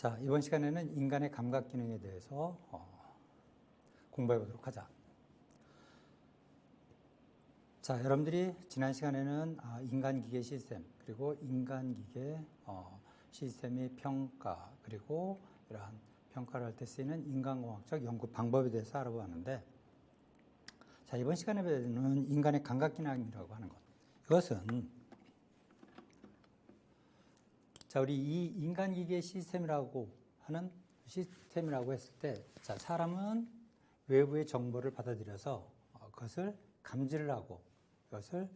자, 이번 시간에는 인간의 감각 기능에 대해서 공부해 보도록 하자. 자, 여러분들이 지난 시간에는 인간-기계 시스템, 그리고 인간-기계 시스템의 평가, 그리고 이러한 평가를 할 때 쓰이는 인간공학적 연구 방법에 대해서 알아보았는데, 자, 이번 시간에는 인간의 감각 기능이라고 하는 것. 이것은 자, 우리 이 인간기계 시스템이라고 했을 때, 자, 사람은 외부의 정보를 받아들여서 그것을 감지를 하고 이것을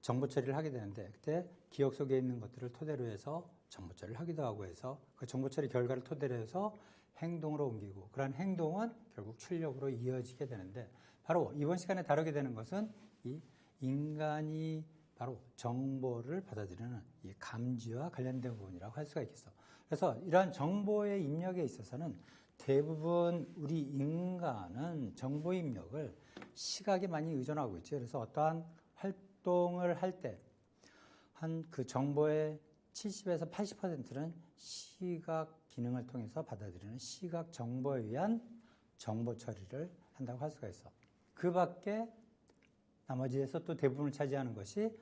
정보 처리를 하게 되는데, 그때 기억 속에 있는 것들을 토대로 해서 정보 처리를 하기도 하고 해서 그 정보 처리 결과를 토대로 해서 행동으로 옮기고, 그러한 행동은 결국 출력으로 이어지게 되는데, 바로 이번 시간에 다루게 되는 것은 이 인간이 바로 정보를 받아들이는 이 감지와 관련된 부분이라고 할 수가 있겠어. 그래서 이러한 정보의 입력에 있어서는 대부분 우리 인간은 정보 입력을 시각에 많이 의존하고 있죠. 그래서 어떠한 활동을 할 때 한 그 정보의 70에서 80%는 시각 기능을 통해서 받아들이는 시각 정보에 의한 정보 처리를 한다고 할 수가 있어. 그 밖에 나머지에서 또 대부분을 차지하는 것이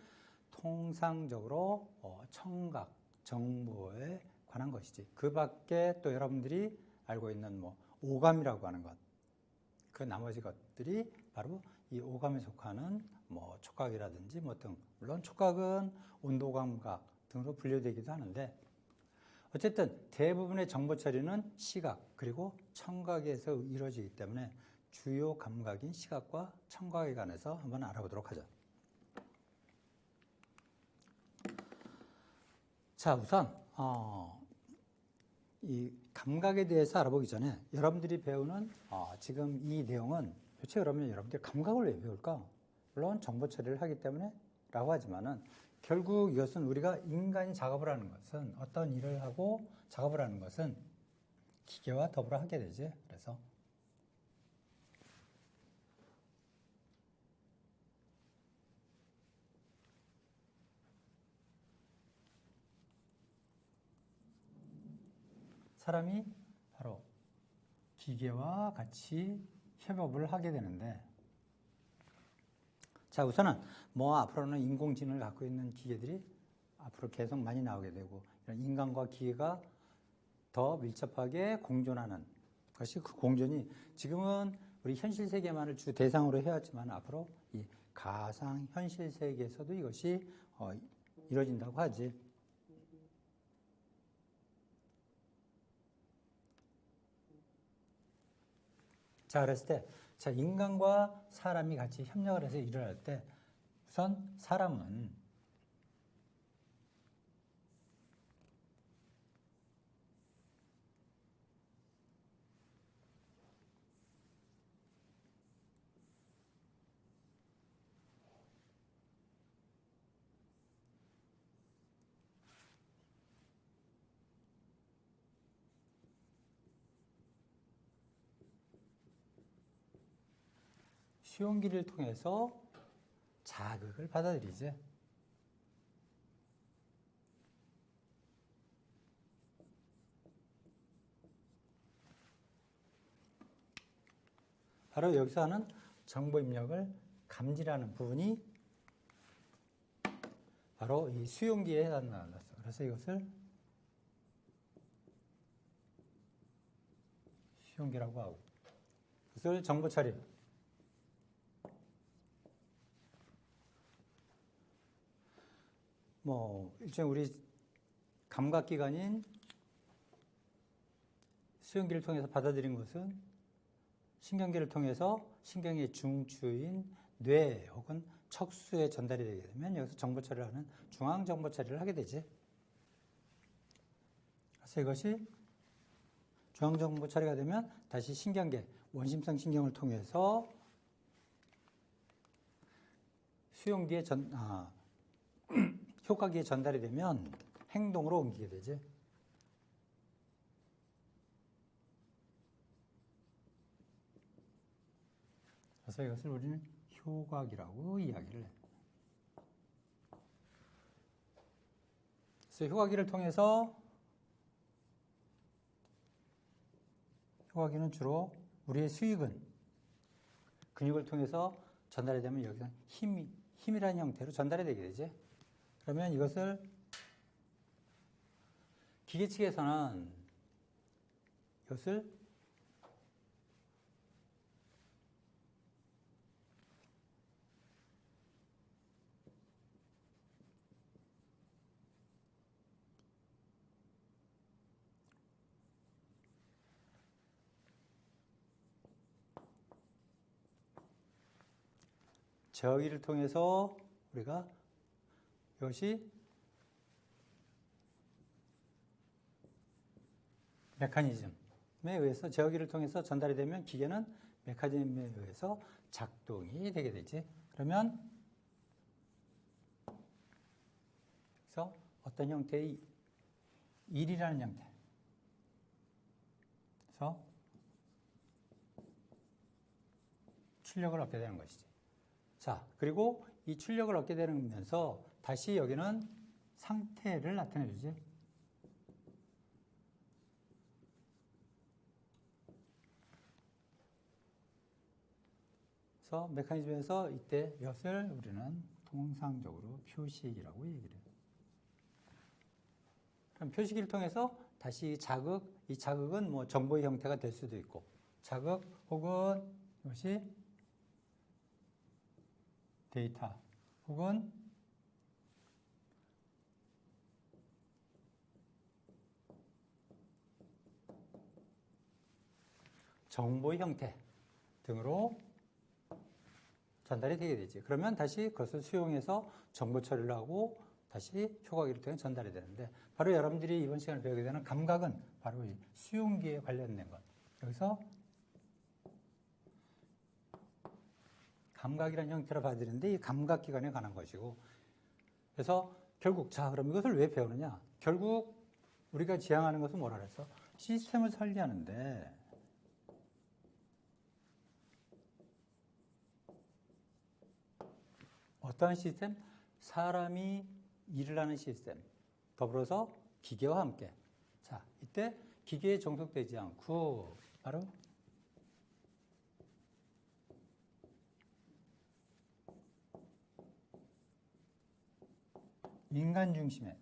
통상적으로 청각, 정보에 관한 것이지. 그 밖에 또 여러분들이 알고 있는 오감이라고 하는 것, 그 나머지 것들이 바로 이 오감에 속하는 촉각이라든지 등, 물론 촉각은 온도 감각 등으로 분류되기도 하는데, 어쨌든 대부분의 정보 처리는 시각 그리고 청각에서 이루어지기 때문에 주요 감각인 시각과 청각에 관해서 한번 알아보도록 하죠. 자, 우선 이 감각에 대해서 알아보기 전에 여러분들이 배우는 지금 이 내용은 도대체 그러면 여러분들이 감각을 왜 배울까? 물론 정보 처리를 하기 때문에 라고 하지만은 결국 이것은 우리가 인간이 작업을 하는 것은, 어떤 일을 하고 작업을 하는 것은 기계와 더불어 하게 되지. 그래서 사람이 바로 기계와 같이 협업을 하게 되는데, 자, 우선은 앞으로는 인공지능을 갖고 있는 기계들이 앞으로 계속 많이 나오게 되고, 인간과 기계가 더 밀접하게 공존하는 것이, 그 공존이 지금은 우리 현실 세계만을 주 대상으로 해왔지만 앞으로 이 가상 현실 세계에서도 이것이 이루어진다고 하지. 자, 그랬을 때, 자, 인간과 사람이 같이 협력을 해서 일을 할 때, 우선 사람은 수용기를 통해서 자극을 받아들이지. 바로 여기서 하는 정보 입력을 감지라는 부분이 바로 이 수용기에 해당한다. 그래서 이것을 수용기라고 하고, 그것을 정보 처리. 일종의 우리 감각기관인 수용기를 통해서 받아들인 것은 신경계를 통해서 신경의 중추인 뇌 혹은 척수에 전달이 되게 되면 여기서 정보 처리를 하는 중앙 정보 처리를 하게 되지. 그래서 이것이 중앙 정보 처리가 되면 다시 신경계, 원심성 신경을 통해서 수용기에 효과기에 전달이 되면 행동으로 옮기게 되지. 그래서 이것을 우리는 효각이라고 이야기를 해. 그래서 효과기를 통해서 효과기는 주로 우리의 수익은 근육을 통해서 전달이 되면 여기서 힘이라는 형태로 전달이 되게 되지. 그러면 이것을 기계 측에서는 이것을 저기를 통해서 우리가 이것이 메커니즘에 의해서 제어기를 통해서 전달이 되면 기계는 메커니즘에 의해서 작동이 되게 되지. 그러면 그래서 어떤 형태의 일이라는 형태. 그래서 출력을 얻게 되는 것이지. 자, 그리고 이 출력을 얻게 되면서 다시 여기는 상태를 나타내주지. 그래서 메커니즘에서 이때 이것을 우리는 통상적으로 표식이라고 얘기를 해요. 그럼 표식을 통해서 다시 자극, 이 자극은 뭐 정보의 형태가 될 수도 있고, 자극 혹은 이것이 데이터 혹은 정보의 형태 등으로 전달이 되게 되지. 그러면 다시 그것을 수용해서 정보 처리를 하고 다시 효과기를 통해 전달이 되는데, 바로 여러분들이 이번 시간에 배우게 되는 감각은 바로 이 수용기에 관련된 것. 여기서 감각이라는 형태로 받아들이는데 이 감각기관에 관한 것이고, 그래서 결국 자 그럼 이것을 왜 배우느냐? 결국 우리가 지향하는 것은 뭐라 그랬어? 시스템을 설계하는데 어떠한 시스템? 사람이 일을 하는 시스템, 더불어서 기계와 함께. 자, 이때 기계에 종속되지 않고 바로 인간 중심의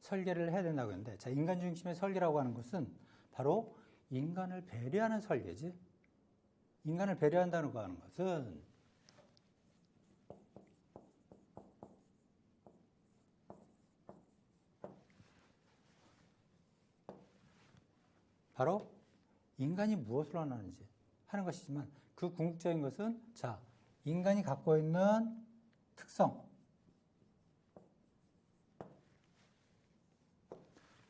설계를 해야 된다고 했는데, 자, 인간 중심의 설계라고 하는 것은 바로 인간을 배려하는 설계지. 인간을 배려한다는 거 하는 것은 바로 인간이 무엇을 원하는지 하는 것이지만, 그 궁극적인 것은 자, 인간이 갖고 있는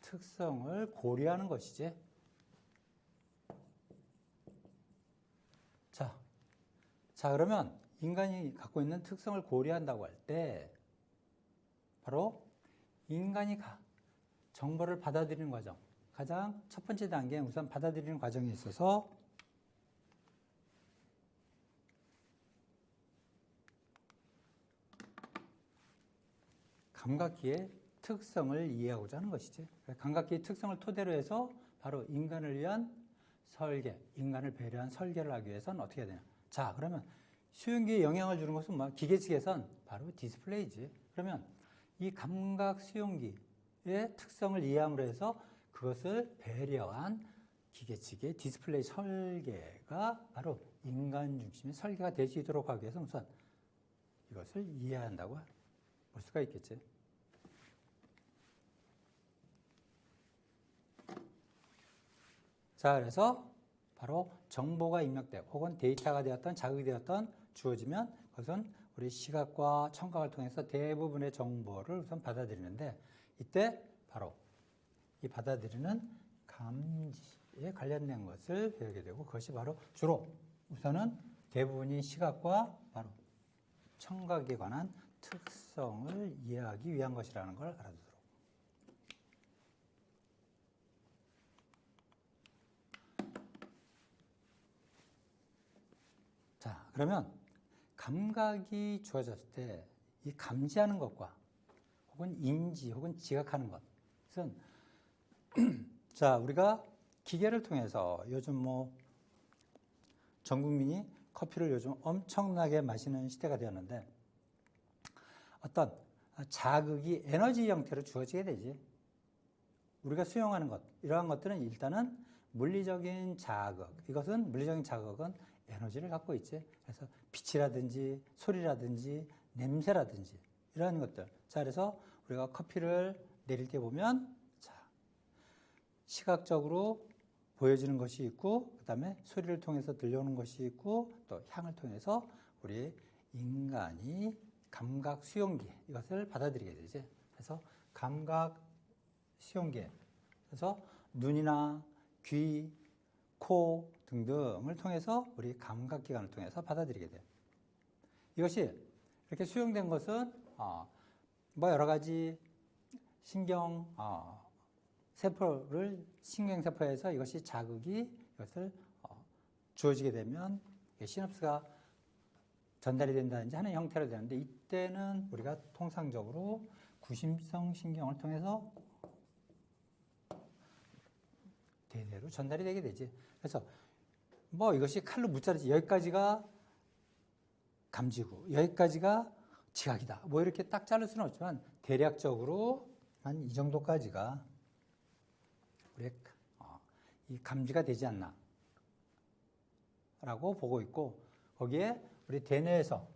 특성을 고려하는 것이지. 자, 그러면 인간이 갖고 있는 특성을 고려한다고 할 때 바로 인간이 정보를 받아들이는 과정, 가장 첫 번째 단계는 우선 받아들이는 과정에 있어서 감각기의 특성을 이해하고자 하는 것이지. 감각기의 특성을 토대로 해서 바로 인간을 위한 설계, 인간을 배려한 설계를 하기 위해서는 어떻게 해야 되냐. 자, 그러면 수용기에 영향을 주는 것은 뭐 기계 측에선 바로 디스플레이지. 그러면 이 감각 수용기의 특성을 이해함으로 해서 그것을 배려한 기계 측의 디스플레이 설계가 바로 인간 중심의 설계가 될 수 있도록 하기 위해서 우선 이것을 이해한다고 볼 수가 있겠지. 자, 그래서 바로 정보가 입력되고 혹은 데이터가 되었던 자극이 되었던 주어지면 그것은 우리 시각과 청각을 통해서 대부분의 정보를 우선 받아들이는데, 이때 바로 이 받아들이는 감지에 관련된 것을 배우게 되고, 그것이 바로 주로 우선은 대부분이 시각과 바로 청각에 관한 특성을 이해하기 위한 것이라는 걸 알아두도록. 자, 그러면 감각이 주어졌을 때 이 감지하는 것과 혹은 인지 혹은 지각하는 것은 자, 우리가 기계를 통해서 요즘 뭐 전 국민이 커피를 요즘 엄청나게 마시는 시대가 되었는데 어떤 자극이 에너지 형태로 주어지게 되지. 우리가 수용하는 것, 이러한 것들은 일단은 물리적인 자극. 이것은 물리적인 자극은 에너지를 갖고 있지. 그래서 빛이라든지 소리라든지 냄새라든지 이러한 것들. 자, 그래서 우리가 커피를 내릴 때 보면 자, 시각적으로 보여지는 것이 있고 그 다음에 소리를 통해서 들려오는 것이 있고 또 향을 통해서 우리 인간이 감각 수용기 이것을 받아들이게 되지. 그래서 감각 수용기. 그래서 눈이나 귀, 코 등등을 통해서 우리 감각기관을 통해서 받아들이게 돼요. 이것이 이렇게 수용된 것은 뭐 여러 가지 신경 세포를 신경세포에서 이것이 자극이 이것을 주어지게 되면 시냅스가 전달이 된다든지 하는 형태로 되는데 이때는 우리가 통상적으로 구심성 신경을 통해서 대뇌로 전달이 되게 되지. 그래서 뭐 이것이 칼로 무자르지 여기까지가 감지고 여기까지가 지각이다. 뭐 이렇게 딱 자를 수는 없지만 대략적으로 한 이 정도까지가 우리 이 감지가 되지 않나 라고 보고 있고 거기에 우리 대뇌에서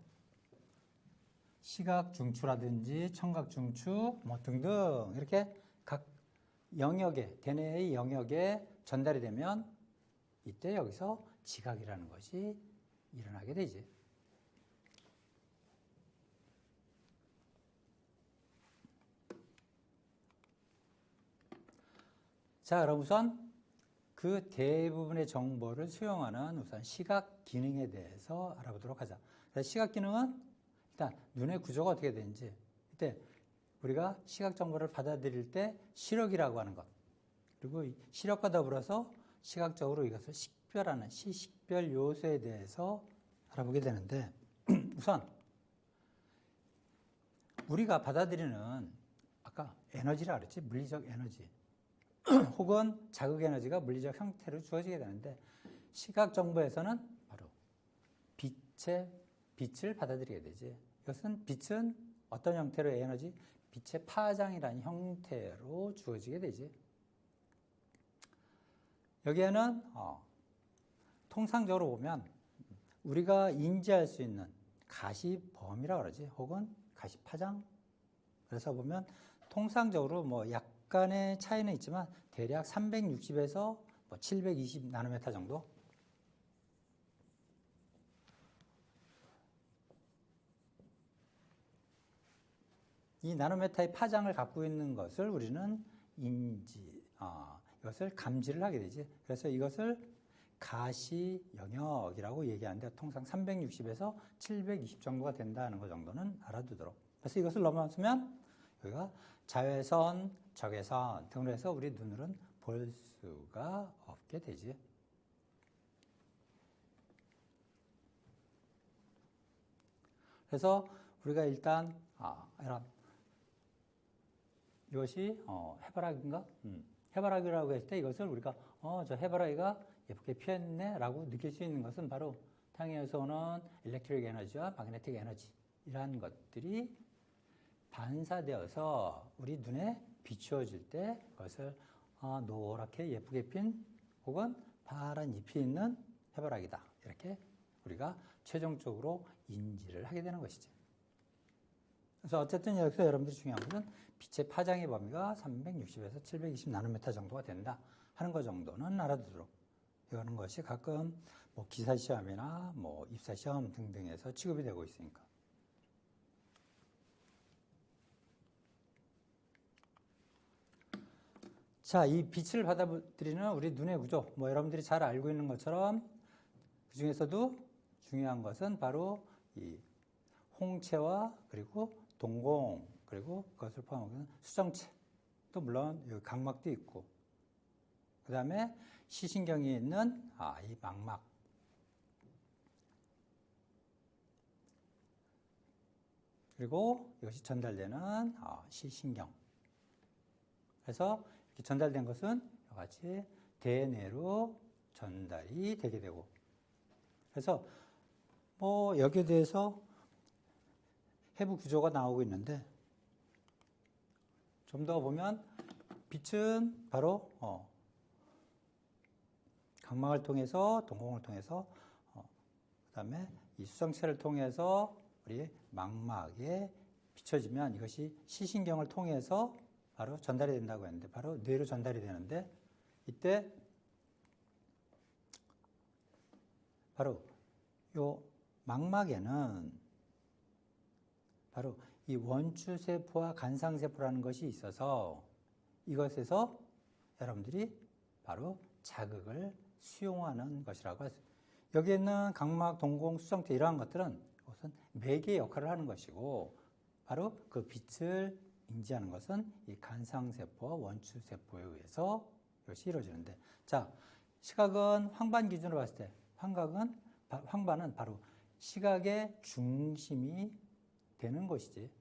시각 중추라든지 청각 중추 뭐 등등 이렇게 각 영역에 대뇌의 영역에 전달이 되면 이때 여기서 지각이라는 것이 일어나게 되지. 자, 그럼 우선 그 대부분의 정보를 수용하는 우선 시각 기능에 대해서 알아보도록 하자. 시각 기능은 일단 눈의 구조가 어떻게 되는지 이때 우리가 시각 정보를 받아들일 때 시력이라고 하는 것 그리고 이 시력과 더불어서 시각적으로 이것을 식별하는 시식별 요소에 대해서 알아보게 되는데 우선 우리가 받아들이는 아까 에너지라 그랬지 물리적 에너지 혹은 자극 에너지가 물리적 형태로 주어지게 되는데 시각 정보에서는 바로 빛을 받아들이게 되지. 이것은 빛은 어떤 형태로의 에너지? 빛의 파장이라는 형태로 주어지게 되지. 여기에는 통상적으로 보면 우리가 인지할 수 있는 가시범위라고 그러지 혹은 가시파장 그래서 보면 통상적으로 뭐 약간의 차이는 있지만 대략 360에서 뭐 720 나노미터 정도 이 나노미터의 파장을 갖고 있는 것을 우리는 이것을 감지를 하게 되지. 그래서 이것을 가시 영역이라고 얘기하는데 통상 360에서 720 정도가 된다는 것 정도는 알아두도록. 그래서 이것을 넘어서면 여기가 자외선, 적외선 등으로 해서 우리 눈으로는 볼 수가 없게 되지. 그래서 우리가 일단 이런 이것이 해바라기인가? 해바라기라고 했을 때 이것을 우리가 저 해바라기가 예쁘게 피었네 라고 느낄 수 있는 것은 바로太陽에서 오는 일렉트릭 에너지와 마그네틱 에너지 이러한 것들이 반사되어서 우리 눈에 비추어질 때 그것을 노랗게 예쁘게 핀 혹은 파란 잎이 있는 해바라기다 이렇게 우리가 최종적으로 인지를 하게 되는 것이지. 그래서 어쨌든 여기서 여러분들이 중요한 것은 빛의 파장의 범위가 360에서 720 나노미터 정도가 된다 하는 것 정도는 알아두도록. 이러는 것이 가끔 뭐 기사 시험이나 뭐 입사 시험 등등에서 취급이 되고 있으니까. 자, 이 빛을 받아들이는 우리 눈의 구조, 뭐 여러분들이 잘 알고 있는 것처럼 그 중에서도 중요한 것은 바로 이 홍채와 그리고 동공 그리고 그것을 포함하는 수정체 또 물론 여기 각막도 있고 그 다음에 시신경이 있는 이 망막 그리고 이것이 전달되는 시신경 그래서 이렇게 전달된 것은 이와 같이 대뇌로 전달이 되게 되고, 그래서 뭐 여기에 대해서 해부 구조가 나오고 있는데, 좀 더 보면 빛은 바로 각막을 통해서 동공을 통해서 그다음에 이 수정체를 통해서 우리 망막에 비춰지면 이것이 시신경을 통해서 바로 전달이 된다고 했는데, 바로 뇌로 전달이 되는데, 이때 바로 요 망막에는 바로 이 원추세포와 간상세포라는 것이 있어서 이것에서 여러분들이 바로 자극을 수용하는 것이라고 할 수 있습니다. 여기에 있는 각막, 동공, 수정체 이러한 것들은 이것은 매개 역할을 하는 것이고, 바로 그 빛을 인지하는 것은 이 간상세포와 원추세포에 의해서 이것이 이루어지는데, 자, 시각은 황반 기준으로 봤을 때 황반은 바로 시각의 중심이 되는 것이지.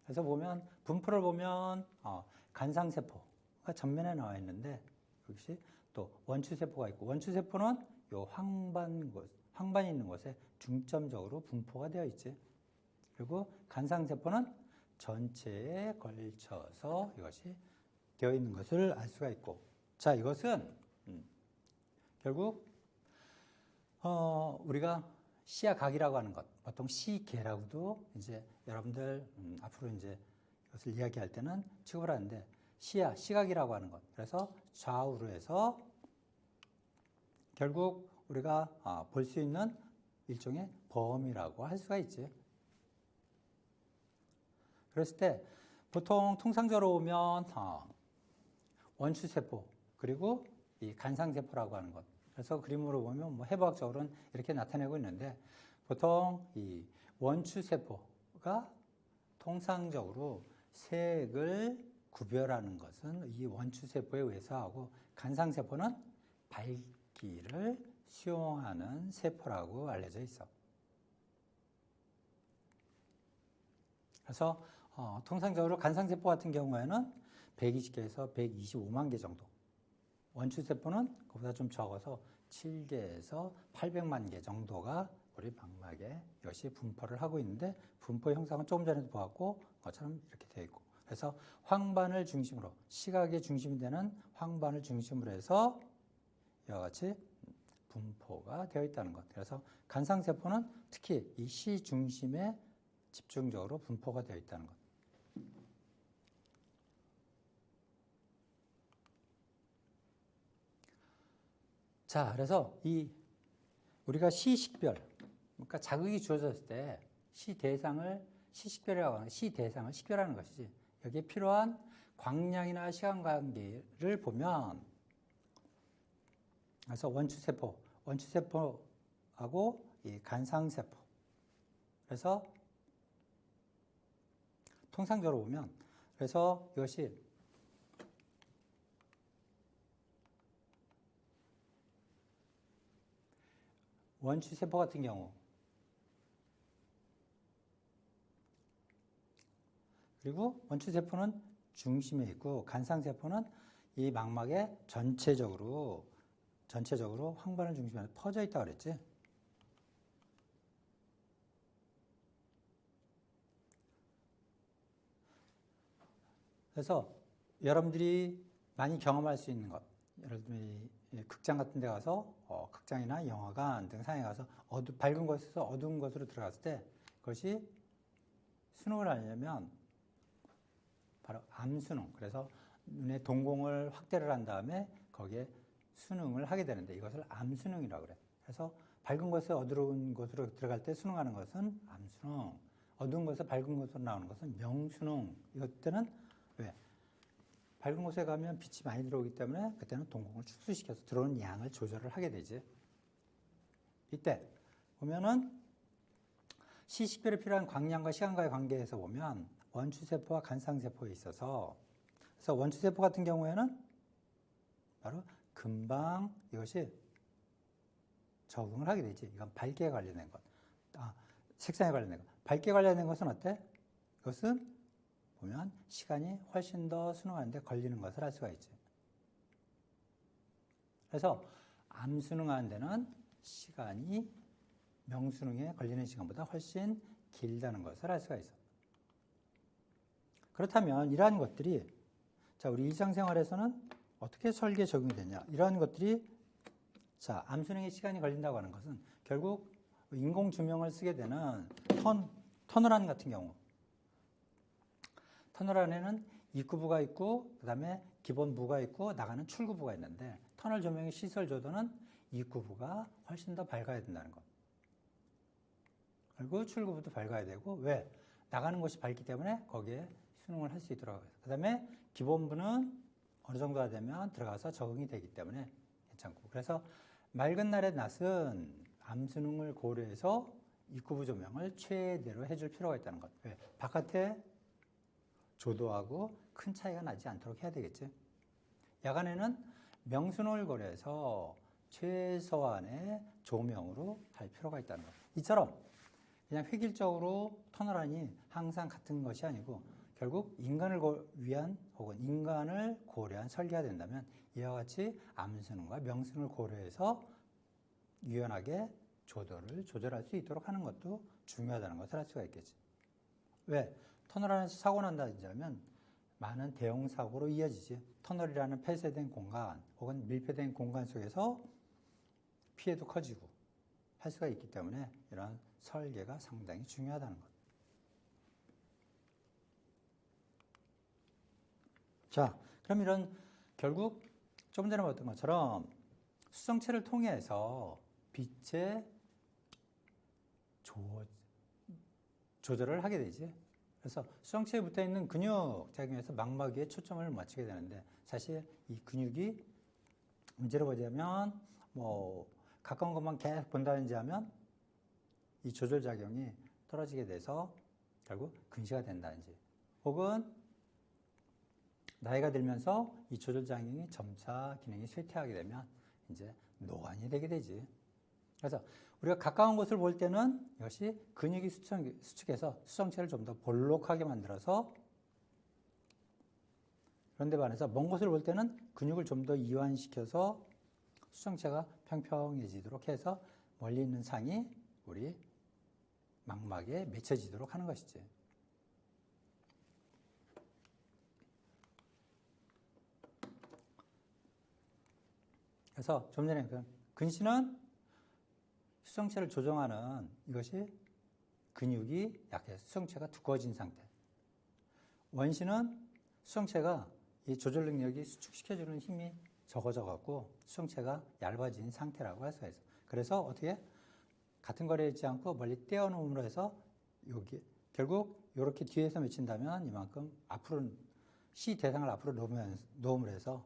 그래서 보면 분포를 보면 간상세포가 전면에 나와 있는데, 역시 또 원추세포가 있고, 원추세포는 요 황반이 있는 곳에 중점적으로 분포가 되어 있지. 그리고 간상세포는 전체에 걸쳐서 이것이 되어 있는 것을 알 수가 있고, 자, 이것은 결국 우리가 시야각이라고 하는 것, 보통 시계라고도 이제 여러분들 앞으로 이제 이것을 이야기할 때는 취급을 하는데, 시각이라고 하는 것. 그래서 좌우로 해서 결국 우리가 볼 수 있는 일종의 범위라고 할 수가 있지. 그랬을 때 보통 통상적으로 보면 원추세포 그리고 이 간상세포라고 하는 것. 그래서 그림으로 보면 뭐 해부학적으로는 이렇게 나타내고 있는데, 보통 이 원추세포가 통상적으로 색을 구별하는 것은 이 원추세포에 의해서 하고, 간상세포는 밝기를 수용하는 세포라고 알려져 있어. 그래서 통상적으로 간상세포 같은 경우에는 120개에서 125만 개 정도, 원추세포는 그보다 좀 적어서 7개에서 800만 개 정도가 우리 망막에 이것이 분포를 하고 있는데, 분포 형상은 조금 전에도 보았고 것처럼 이렇게 되어 있고, 그래서 황반을 중심으로, 시각의 중심이 되는 황반을 중심으로 해서 이와 같이 분포가 되어 있다는 것. 그래서 간상세포는 특히 이 시 중심에 집중적으로 분포가 되어 있다는 것. 자, 그래서 이 우리가 시식별, 그러니까 자극이 주어졌을 때 시식별이라고 하는, 시대상을 식별하는 것이지. 여기에 필요한 광량이나 시간관계를 보면, 그래서 원추세포하고 이 간상세포. 그래서 통상적으로 보면, 그래서 이것이 원추세포 같은 경우, 그리고 원추세포는 중심에 있고, 간상세포는 이 망막에 전체적으로 황반을 중심으로 퍼져 있다고 그랬지. 그래서 여러분들이 많이 경험할 수 있는 것, 여러분들이 극장 같은 데 가서 극장이나 영화관 등 상에 가서 밝은 곳에서 어두운 곳으로 들어갔을 때, 그것이 수능을 하려면 바로 암수능, 그래서 눈의 동공을 확대를 한 다음에 거기에 수능을 하게 되는데, 이것을 암수능이라고 그래. 그래서 밝은 곳에서 어두운 곳으로 들어갈 때 수능하는 것은 암수능, 어두운 곳에서 밝은 곳으로 나오는 것은 명수능. 이것 때는 왜? 밝은 곳에 가면 빛이 많이 들어오기 때문에 그때는 동공을 축소시켜서 들어오는 양을 조절을 하게 되지. 이때 보면은 시식별에 필요한 광량과 시간과의 관계에서 보면 원추세포와 간상세포에 있어서, 그래서 원추세포 같은 경우에는 바로 금방 이것이 적응을 하게 되지. 이건 밝기에 관련된 것. 색상에 관련된 것. 밝기에 관련된 것은 어때? 이것은 보면 시간이 훨씬 더 수능하는데 걸리는 것을 알 수가 있지. 그래서 암수능하는 데는 시간이 명수능에 걸리는 시간보다 훨씬 길다는 것을 알 수가 있어. 그렇다면 이러한 것들이 자, 우리 일상생활에서는 어떻게 설계에 적용이 되냐? 이러한 것들이 자, 암수능에 시간이 걸린다고 하는 것은 결국 인공주명을 쓰게 되는 터널안 같은 경우 터널 안에는 입구부가 있고 그 다음에 기본부가 있고 나가는 출구부가 있는데 터널 조명의 시설 조도는 입구부가 훨씬 더 밝아야 된다는 것. 그리고 출구부도 밝아야 되고 왜? 나가는 곳이 밝기 때문에 거기에 수능을 할 수 있도록 하고 그 다음에 기본부는 어느 정도가 되면 들어가서 적응이 되기 때문에 괜찮고 그래서 맑은 날의 낮은 암수능을 고려해서 입구부 조명을 최대로 해줄 필요가 있다는 것. 왜? 바깥에 조도하고 큰 차이가 나지 않도록 해야 되겠지. 야간에는 명수능을 고려해서 최소한의 조명으로 할 필요가 있다는 것. 이처럼 그냥 획일적으로 터널안이 항상 같은 것이 아니고 결국 인간을 위한 혹은 인간을 고려한 설계가 된다면 이와 같이 암수능과 명수능을 고려해서 유연하게 조도를 조절할 수 있도록 하는 것도 중요하다는 것을 알 수가 있겠지. 왜? 터널 안에서 사고 난다든지 하면 많은 대형 사고로 이어지지. 터널이라는 폐쇄된 공간 혹은 밀폐된 공간 속에서 피해도 커지고 할 수가 있기 때문에 이런 설계가 상당히 중요하다는 것. 자, 그럼 이런 결국 조금 전에 봤던 것처럼 수정체를 통해서 빛의 조절을 하게 되지. 그래서 수정체에 붙어 있는 근육 작용해서 망막 위에 초점을 맞추게 되는데 사실 이 근육이 문제로 보자면 뭐 가까운 것만 계속 본다든지 하면 이 조절 작용이 떨어지게 돼서 결국 근시가 된다든지 혹은 나이가 들면서 이 조절 작용이 점차 기능이 쇠퇴하게 되면 이제 노안이 되게 되지. 그래서 우리가 가까운 곳을 볼 때는 이것이 근육이 수축해서 수정체를 좀 더 볼록하게 만들어서 그런데 반해서 먼 곳을 볼 때는 근육을 좀 더 이완시켜서 수정체가 평평해지도록 해서 멀리 있는 상이 우리 망막에 맺혀지도록 하는 것이지. 그래서 좀 전에 근시는 수정체를 조정하는 이것이 근육이 약해서 수정체가 두꺼워진 상태. 원시는 수정체가 이 조절 능력이 수축시켜주는 힘이 적어져갖고 수정체가 얇아진 상태라고 할 수가 있어. 그래서 어떻게 같은 거리에 있지 않고 멀리 떼어놓음으로 해서 여기 결국 이렇게 뒤에서 맺힌다면 이만큼 앞으로 시 대상을 앞으로 놓음을 해서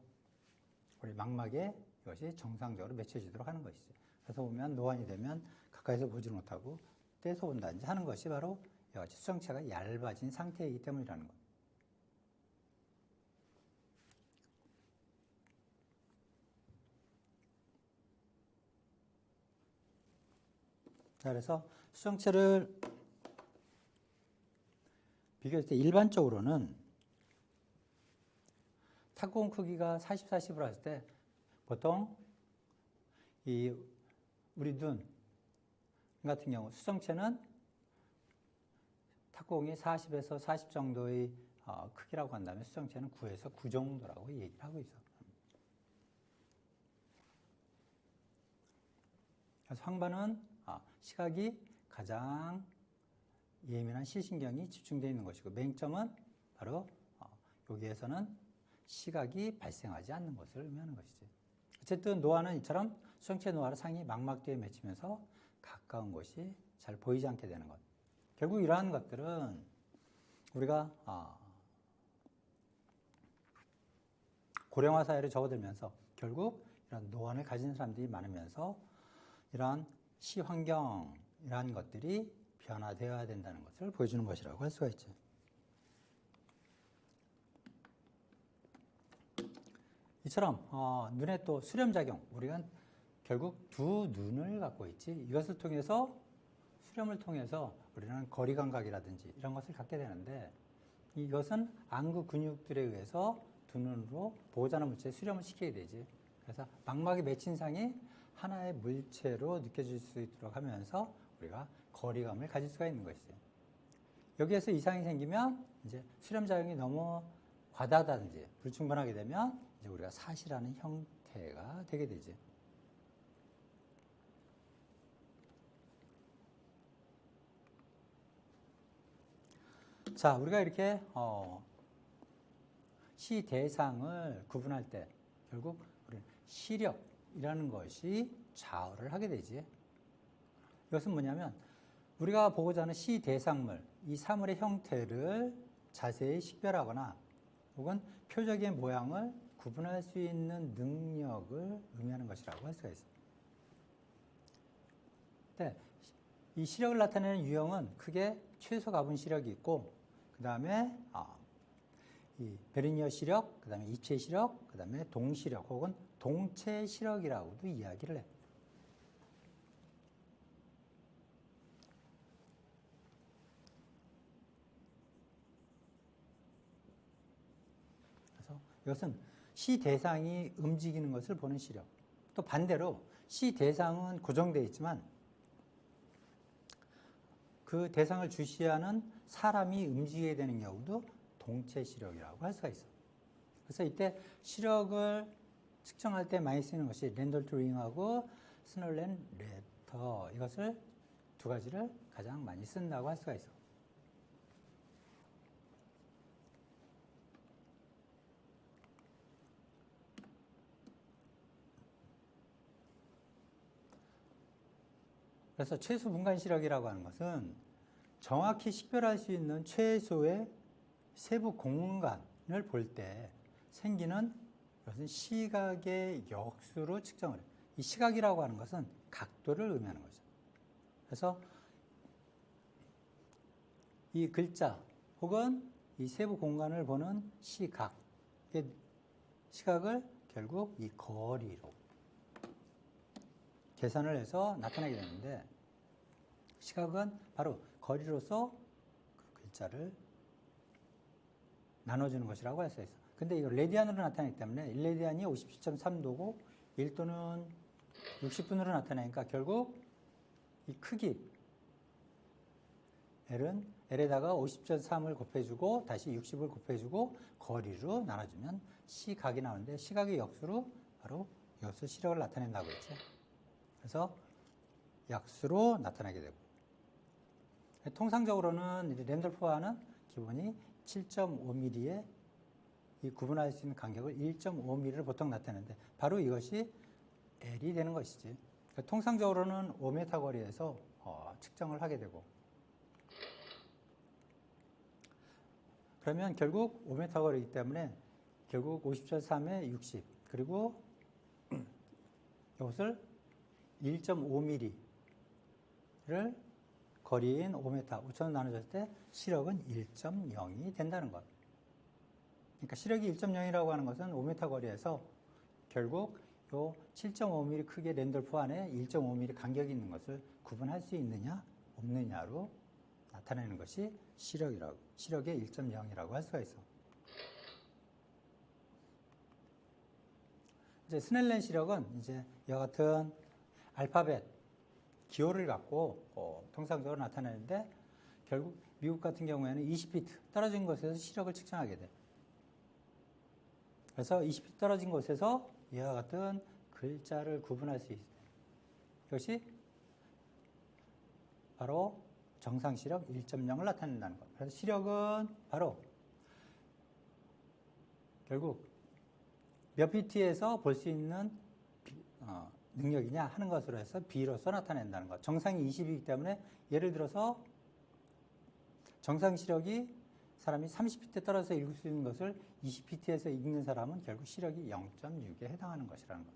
우리 망막에 이것이 정상적으로 맺혀지도록 하는 것이죠. 그래서 보면 노안이 되면 가까이서 보지 못하고 떼서 본다든지 하는 것이 바로 이와 같이 수정체가 얇아진 상태이기 때문이라는 것. 자, 그래서 수정체를 비교했을 때 일반적으로는 탁구공 크기가 40, 40으로 했을 때 보통 이 우리 눈 같은 경우 수정체는 탁구공이 40에서 40 정도의 크기라고 한다면 수정체는 9에서 9 정도라고 얘기를 하고 있어. 그래서 황반은 시각이 가장 예민한 시신경이 집중되어 있는 것이고 맹점은 바로 여기에서는 시각이 발생하지 않는 것을 의미하는 것이지. 어쨌든 노화는 이처럼 수정체 노화로 상이 망막 뒤에 맺히면서 가까운 곳이 잘 보이지 않게 되는 것. 결국 이러한 것들은 우리가 고령화 사회를 접어들면서 결국 이런 노안을 가진 사람들이 많으면서 이러한 시환경이라는 것들이 변화되어야 된다는 것을 보여주는 것이라고 할 수가 있죠. 이처럼 눈에 또 수렴작용, 우리가 결국 두 눈을 갖고 있지. 이것을 통해서 수렴을 통해서 우리는 거리감각이라든지 이런 것을 갖게 되는데 이것은 안구 근육들에 의해서 두 눈으로 보호자나 물체에 수렴을 시키게 되지. 그래서 망막의 맺힌상이 하나의 물체로 느껴질 수 있도록 하면서 우리가 거리감을 가질 수가 있는 것이죠. 여기에서 이상이 생기면 이제 수렴작용이 너무 과다하다든지 불충분하게 되면 이제 우리가 사시라는 형태가 되게 되지. 자, 우리가 이렇게 시 대상을 구분할 때 결국 우리는 시력이라는 것이 좌우를 하게 되지. 이것은 뭐냐면 우리가 보고자 하는 시 대상물, 이 사물의 형태를 자세히 식별하거나 혹은 표적의 모양을 구분할 수 있는 능력을 의미하는 것이라고 할 수가 있습니다. 네, 이 시력을 나타내는 유형은 크게 최소 가분 시력이 있고, 그 다음에 이 베르니어 시력, 그 다음에 입체 시력, 그 다음에 동시력 혹은 동체 시력이라고도 이야기를 해요. 그래서 이것은 시 대상이 움직이는 것을 보는 시력. 또 반대로 시 대상은 고정되어 있지만 그 대상을 주시하는 사람이 움직이게 되는 경우도 동체 시력이라고 할 수가 있어. 그래서 이때 시력을 측정할 때 많이 쓰는 것이 랜돌트 링하고 스널렌 레터, 이것을 두 가지를 가장 많이 쓴다고 할 수가 있어. 그래서 최소 분간 시력이라고 하는 것은 정확히 식별할 수 있는 최소의 세부 공간을 볼 때 생기는 것은 시각의 역수로 측정을 해요. 이 시각이라고 하는 것은 각도를 의미하는 거죠. 그래서 이 글자 혹은 이 세부 공간을 보는 시각을 결국 이 거리로 계산을 해서 나타내게 되는데, 시각은 바로 거리로서 그 글자를 나눠주는 것이라고 할 수 있어. 근데 이거 레디안으로 나타내기 때문에 1레디안이 57.3도고 1도는 60분으로 나타나니까 결국 이 크기 L에다가 50.3을 곱해주고 다시 60을 곱해주고 거리로 나눠주면 시각이 나오는데, 시각의 역수로 바로 역수 시력을 나타낸다고 했죠. 그래서 약수로 나타나게 되고, 통상적으로는 랜돌프와는 기본이 7.5mm에 이 구분할 수 있는 간격을 1.5mm를 보통 나타내는데 바로 이것이 L이 되는 것이지. 그러니까 통상적으로는 5m 거리에서 측정을 하게 되고, 그러면 결국 5m 거리이기 때문에 결국 50.3에 60 그리고 이것을 1.5mm를 거리인 5m, 5천원 나눠졌을 때 시력은 1.0이 된다는 것. 그러니까 시력이 1.0이라고 하는 것은 5m 거리에서 결국 요 7.5mm 크기의 랜돌프 안에 1.5mm 간격이 있는 것을 구분할 수 있느냐 없느냐로 나타내는 것이 시력의 1.0이라고 할 수가 있어. 이제 스넬렌 시력은 이제 이와 같은 알파벳 기호를 갖고 통상적으로 나타내는데, 결국 미국 같은 경우에는 20피트 떨어진 곳에서 시력을 측정하게 돼. 그래서 20피트 떨어진 곳에서 이와 같은 글자를 구분할 수 있어요. 이것이 바로 정상 시력 1.0을 나타낸다는 것. 그래서 시력은 바로 결국 몇 피트에서 볼 수 있는 능력이냐 하는 것으로 해서 B로서 나타낸다는 것. 정상이 20이기 때문에 예를 들어서 정상 시력이 사람이 30피트 떨어져서 읽을 수 있는 것을 20피트에서 읽는 사람은 결국 시력이 0.6에 해당하는 것이라는 것.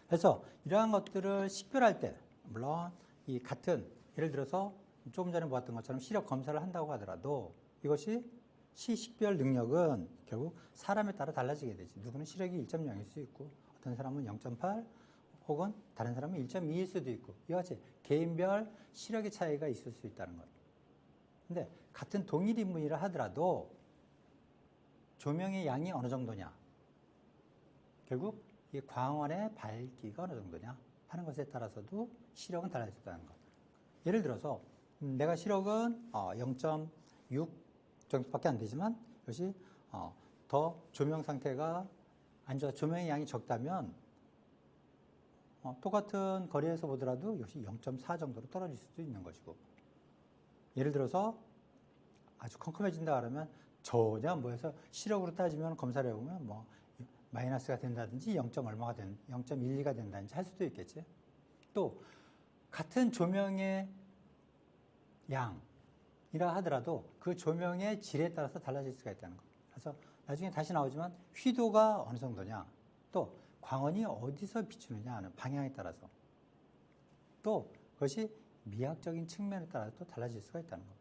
그래서 이러한 것들을 식별할 때, 물론 이 같은 예를 들어서 조금 전에 보았던 것처럼 시력 검사를 한다고 하더라도 이것이 시식별 능력은 결국 사람에 따라 달라지게 되지. 누구는 시력이 1.0일 수 있고 어떤 사람은 0.8 혹은 다른 사람은 1.2일 수도 있고, 이와 같이 개인별 시력의 차이가 있을 수 있다는 것. 근데 같은 동일 인물이라 하더라도 조명의 양이 어느 정도냐, 결국 이 광원의 밝기가 어느 정도냐 하는 것에 따라서도 시력은 달라질 수 있다는 것. 예를 들어서 내가 시력은 0.6 정도밖에 안 되지만 이것이 더 조명 상태가 안 좋아, 조명의 양이 적다면 똑같은 거리에서 보더라도 역시 0.4 정도로 떨어질 수도 있는 것이고, 예를 들어서 아주 컴컴해진다 그러면 전혀 해서 시력으로 따지면 검사를 해보면 마이너스가 된다든지 0.12가 된다든지 할 수도 있겠지. 또 같은 조명의 양이라 하더라도 그 조명의 질에 따라서 달라질 수가 있다는 거. 그래서 나중에 다시 나오지만 휘도가 어느 정도냐, 또 광원이 어디서 비추느냐 하는 방향에 따라서, 또 그것이 미학적인 측면에 따라 또 달라질 수가 있다는 거.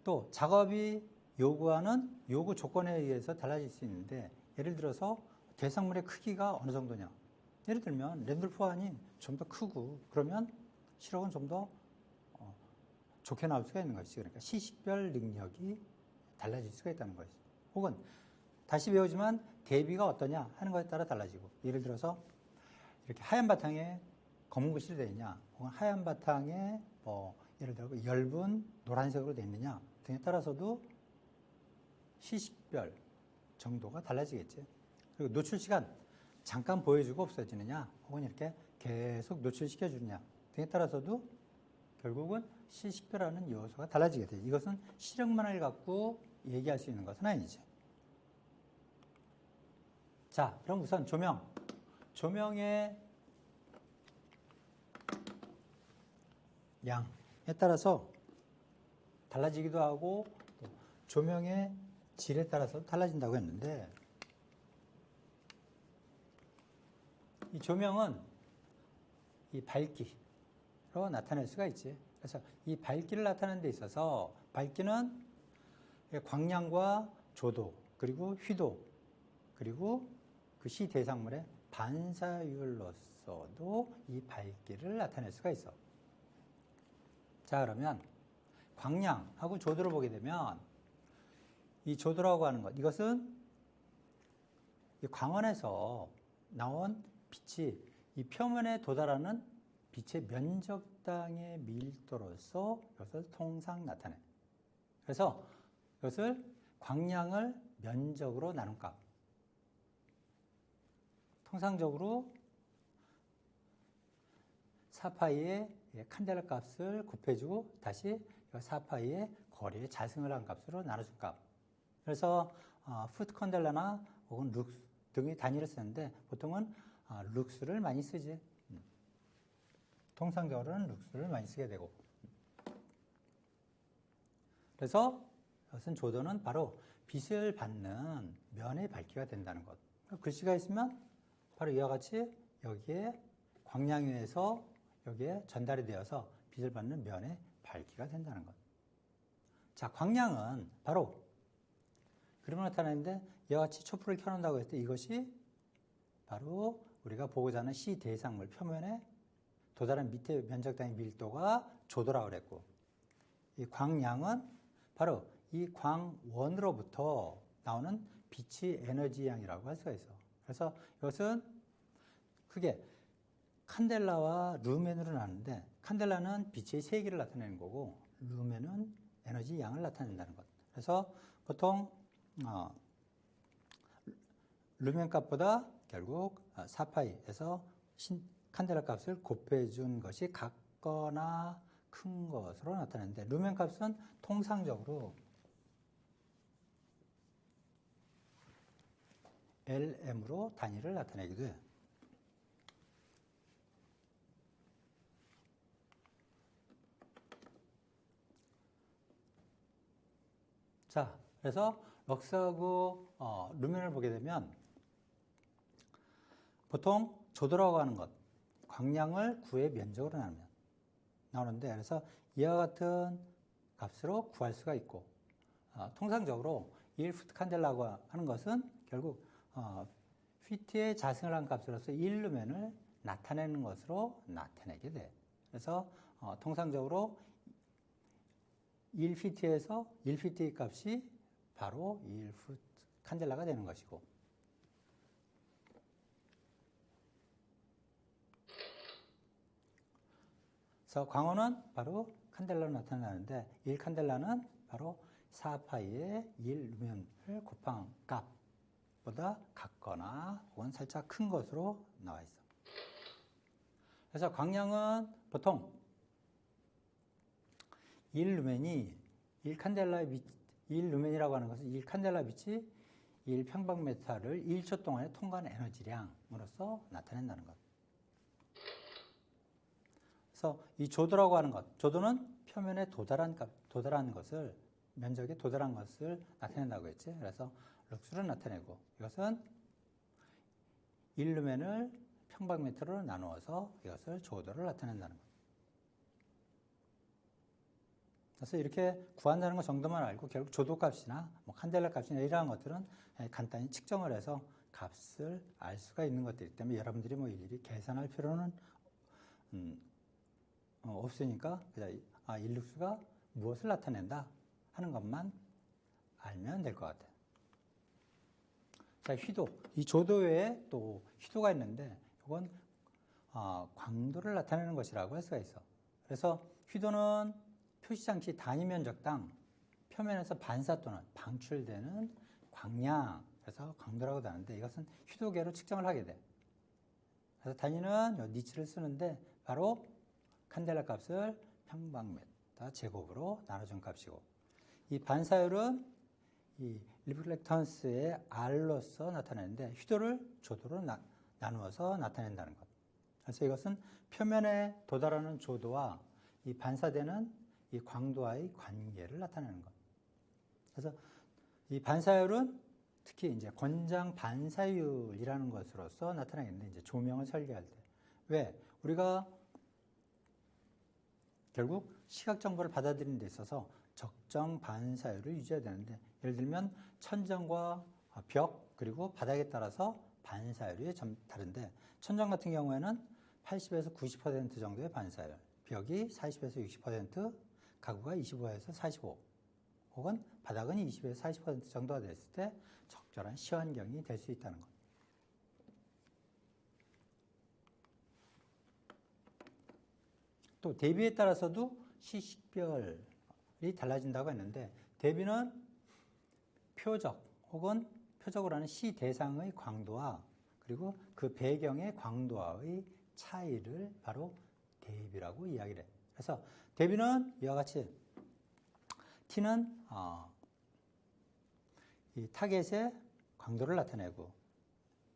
또 작업이 요구하는 요구 조건에 의해서 달라질 수 있는데, 예를 들어서 대상물의 크기가 어느 정도냐. 예를 들면 랜돌프 호환이 좀 더 크고 그러면 시력은 좀 더 좋게 나올 수가 있는 것이지. 그러니까 시식별 능력이 달라질 수가 있다는 것이지. 혹은 다시 배우지만 대비가 어떠냐 하는 것에 따라 달라지고, 예를 들어서 이렇게 하얀 바탕에 검은 글씨로 되어 있냐, 혹은 하얀 바탕에 예를 들어 엷은 노란색으로 되어 있느냐 등에 따라서도 시식별 정도가 달라지겠지. 그리고 노출 시간 잠깐 보여주고 없어지느냐, 혹은 이렇게 계속 노출시켜 주느냐 등에 따라서도 결국은 시식별하는 요소가 달라지게 되지. 이것은 시력만을 갖고 얘기할 수 있는 것은 아니지. 자, 그럼 우선 조명의 양에 따라서 달라지기도 하고, 또 조명의 질에 따라서 달라진다고 했는데, 이 조명은 이 밝기로 나타낼 수가 있지. 그래서 이 밝기를 나타내는 데 있어서 밝기는 광량과 조도, 그리고 휘도, 그리고 그 시 대상물의 반사율로서도 이 밝기를 나타낼 수가 있어. 자, 그러면 광량하고 조도를 보게 되면, 이 조도라고 하는 것, 이것은 이 광원에서 나온 빛이 이 표면에 도달하는 빛의 면적당의 밀도로서 이것을 통상 나타내. 그래서 이것을 광량을 면적으로 나눈 값. 통상적으로 4파이의 칸델라 값을 곱해주고 다시 4파이의 거리의 자승을 한 값으로 나눠준 값. 그래서 푸트 칸델라나 혹은 룩스 등의 단위를 쓰는데 보통은 룩스를 많이 쓰지. 통상적으로는 룩스를 많이 쓰게 되고. 그래서 이것은 조도는 바로 빛을 받는 면의 밝기가 된다는 것. 글씨가 있으면 바로 이와 같이 여기에 광량에 의해서 여기에 전달이 되어서 빛을 받는 면의 밝기가 된다는 것. 자, 광량은 바로 그림을 나타내는데, 이와 같이 촛불을 켜놓는다고 했을 때 이것이 바로 우리가 보고자 하는 시 대상물 표면에 도달한 밑에 면적당의 밀도가 조도라고 그랬고, 이 광량은 바로 이 광원으로부터 나오는 빛의 에너지 양이라고 할 수가 있어. 그래서 이것은 크게 칸델라와 루멘으로 나누는데, 칸델라는 빛의 세기를 나타내는 거고 루멘은 에너지 양을 나타낸다는 것. 그래서 보통 루멘 값보다 결국 4파이에서 칸델라 값을 곱해준 것이 같거나 큰 것으로 나타내는데, 루멘 값은 통상적으로 LM으로 단위를 나타내기도 해요. 자, 그래서 럭스하고 루멘을 보게 되면 보통 조도라고 하는 것, 광량을 9의 면적으로 나오는데, 그래서 이와 같은 값으로 구할 수가 있고, 통상적으로 1푸트 칸델라고 하는 것은 결국 휘트의 자승을 한 값으로서 1루멘을 나타내는 것으로 나타내게 돼. 그래서 통상적으로 1피트에서 1피트의 값이 바로 1풋 칸델라가 되는 것이고, 그래서 광원은 바로 칸델라로 나타나는데 1칸델라는 바로 4파이의 1루멘을 곱한 값보다 같거나 혹은 살짝 큰 것으로 나와 있어. 그래서 광량은 보통 1루멘이 1루멘이라고 하는 것은 1칸델라 빛이 1평방미터를 1초 동안에 통과한 에너지량으로서 나타낸다는 것. 그래서 이 조도라고 하는 것, 조도는 표면에 도달한 것을, 면적에 도달한 것을 나타낸다고 했지. 그래서 룩스를 나타내고, 이것은 1루멘을 평방미터로 나누어서 이것을 조도를 나타낸다는 것. 그래서 이렇게 구한다는 것 정도만 알고 결국 조도 값이나 뭐 칸델라 값이나 이러한 것들은 간단히 측정을 해서 값을 알 수가 있는 것들이기 때문에 여러분들이 뭐 일일이 계산할 필요는 없으니까 그냥 일룩수가 무엇을 나타낸다 하는 것만 알면 될 것 같아요. 자, 휘도. 이 조도 외에 또 휘도가 있는데 이건 광도를 나타내는 것이라고 할 수가 있어. 그래서 휘도는 표시장치 단위 면적당 표면에서 반사 또는 방출되는 광량, 그래서 광도라고도 하는데 이것은 휘도계로 측정을 하게 돼. 그래서 단위는 니츠를 쓰는데 바로 칸델라 값을 평방미터 제곱으로 나눠준 값이고, 이 반사율은 이 리플렉턴스의 R로서 나타내는데 휘도를 조도로 나누어서 나타낸다는 것. 그래서 이것은 표면에 도달하는 조도와 이 반사되는 이 광도와의 관계를 나타내는 것. 그래서 이 반사율은 특히 이제 권장 반사율이라는 것으로서 나타나겠는데, 이제 조명을 설계할 때. 왜? 우리가 결국 시각 정보를 받아들이는 데 있어서 적정 반사율을 유지해야 되는데, 예를 들면 천정과 벽 그리고 바닥에 따라서 반사율이 좀 다른데, 천정 같은 경우에는 80에서 90% 정도의 반사율, 벽이 40에서 60%, 가구가 25에서 45, 혹은 바닥은 20에서 40% 정도가 됐을 때 적절한 시환경이 될 수 있다는 것. 또 대비에 따라서도 시식별이 달라진다고 했는데, 대비는 표적 혹은 표적으로 하는 시 대상의 광도와 그리고 그 배경의 광도와의 차이를 바로 대비라고 이야기를 해. 그래서 대비는 이와 같이 T는 이 타겟의 광도를 나타내고,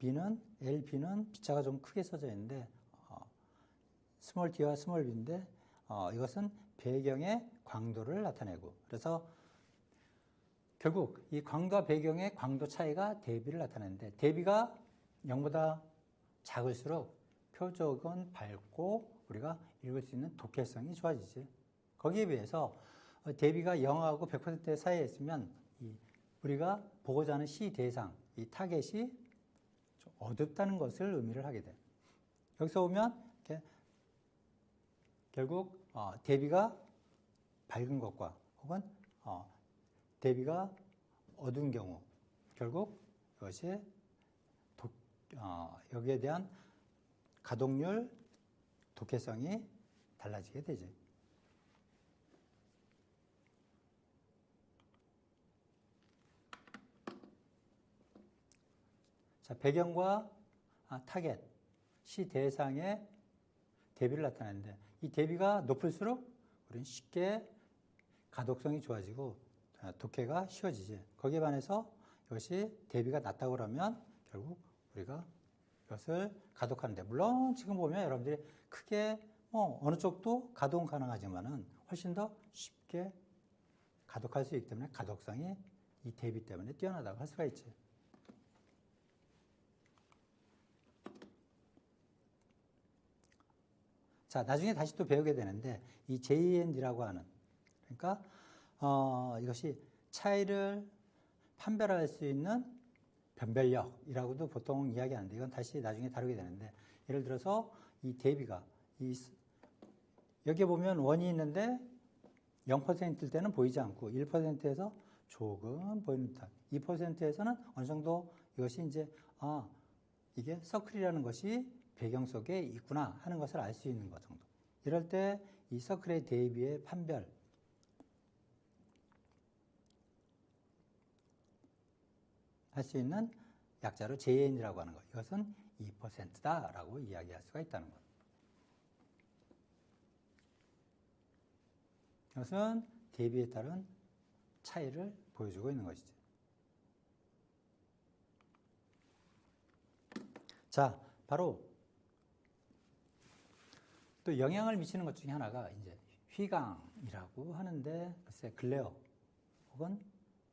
LB는 B자가 좀 크게 써져 있는데 스몰 D와 스몰 B인데 이것은 배경의 광도를 나타내고, 그래서 결국 이 광도와 배경의 광도 차이가 대비를 나타내는데, 대비가 0보다 작을수록 표적은 밝고 우리가 읽을 수 있는 독해성이 좋아지지. 거기에 비해서 대비가 0하고 100% 사이에 있으면 우리가 보고자 하는 시 대상, 이 타겟이 좀 어둡다는 것을 의미를 하게 돼. 여기서 보면 이렇게 결국 대비가 밝은 것과 혹은 대비가 어두운 경우, 결국 이것이 여기에 대한 가동률, 독해성이 달라지게 되지. 자, 배경과 타겟, 시 대상의 대비를 나타내는데, 이 대비가 높을수록 우리는 쉽게 가독성이 좋아지고 독해가 쉬워지지. 거기에 반해서 이것이 대비가 낮다고 그러면 결국 우리가 이것을 가독하는데, 물론 지금 보면 여러분들이 크게 어느 쪽도 가독 가능하지만은 훨씬 더 쉽게 가독할 수 있기 때문에 가독성이 이 대비 때문에 뛰어나다고 할 수가 있지. 자, 나중에 다시 또 배우게 되는데, 이 JND라고 하는, 그러니까 이것이 차이를 판별할 수 있는 변별력이라고도 보통 이야기하는데, 이건 다시 나중에 다루게 되는데, 예를 들어서 이 대비가 여기에 보면 원이 있는데 0%일 때는 보이지 않고 1%에서 조금 보이는 듯한 2%에서는 어느 정도 이것이 이제 이게 서클이라는 것이 배경 속에 있구나 하는 것을 알 수 있는 것 정도. 이럴 때 이 서클의 대비의 판별 할 수 있는 약자로 JN이라고 하는 것. 이것은 2%다라고 이야기할 수가 있다는 것. 이것은 대비에 따른 차이를 보여주고 있는 것이죠. 자, 바로 또 영향을 미치는 것 중에 하나가 이제 휘광이라고 하는데, 글쎄 글레어 혹은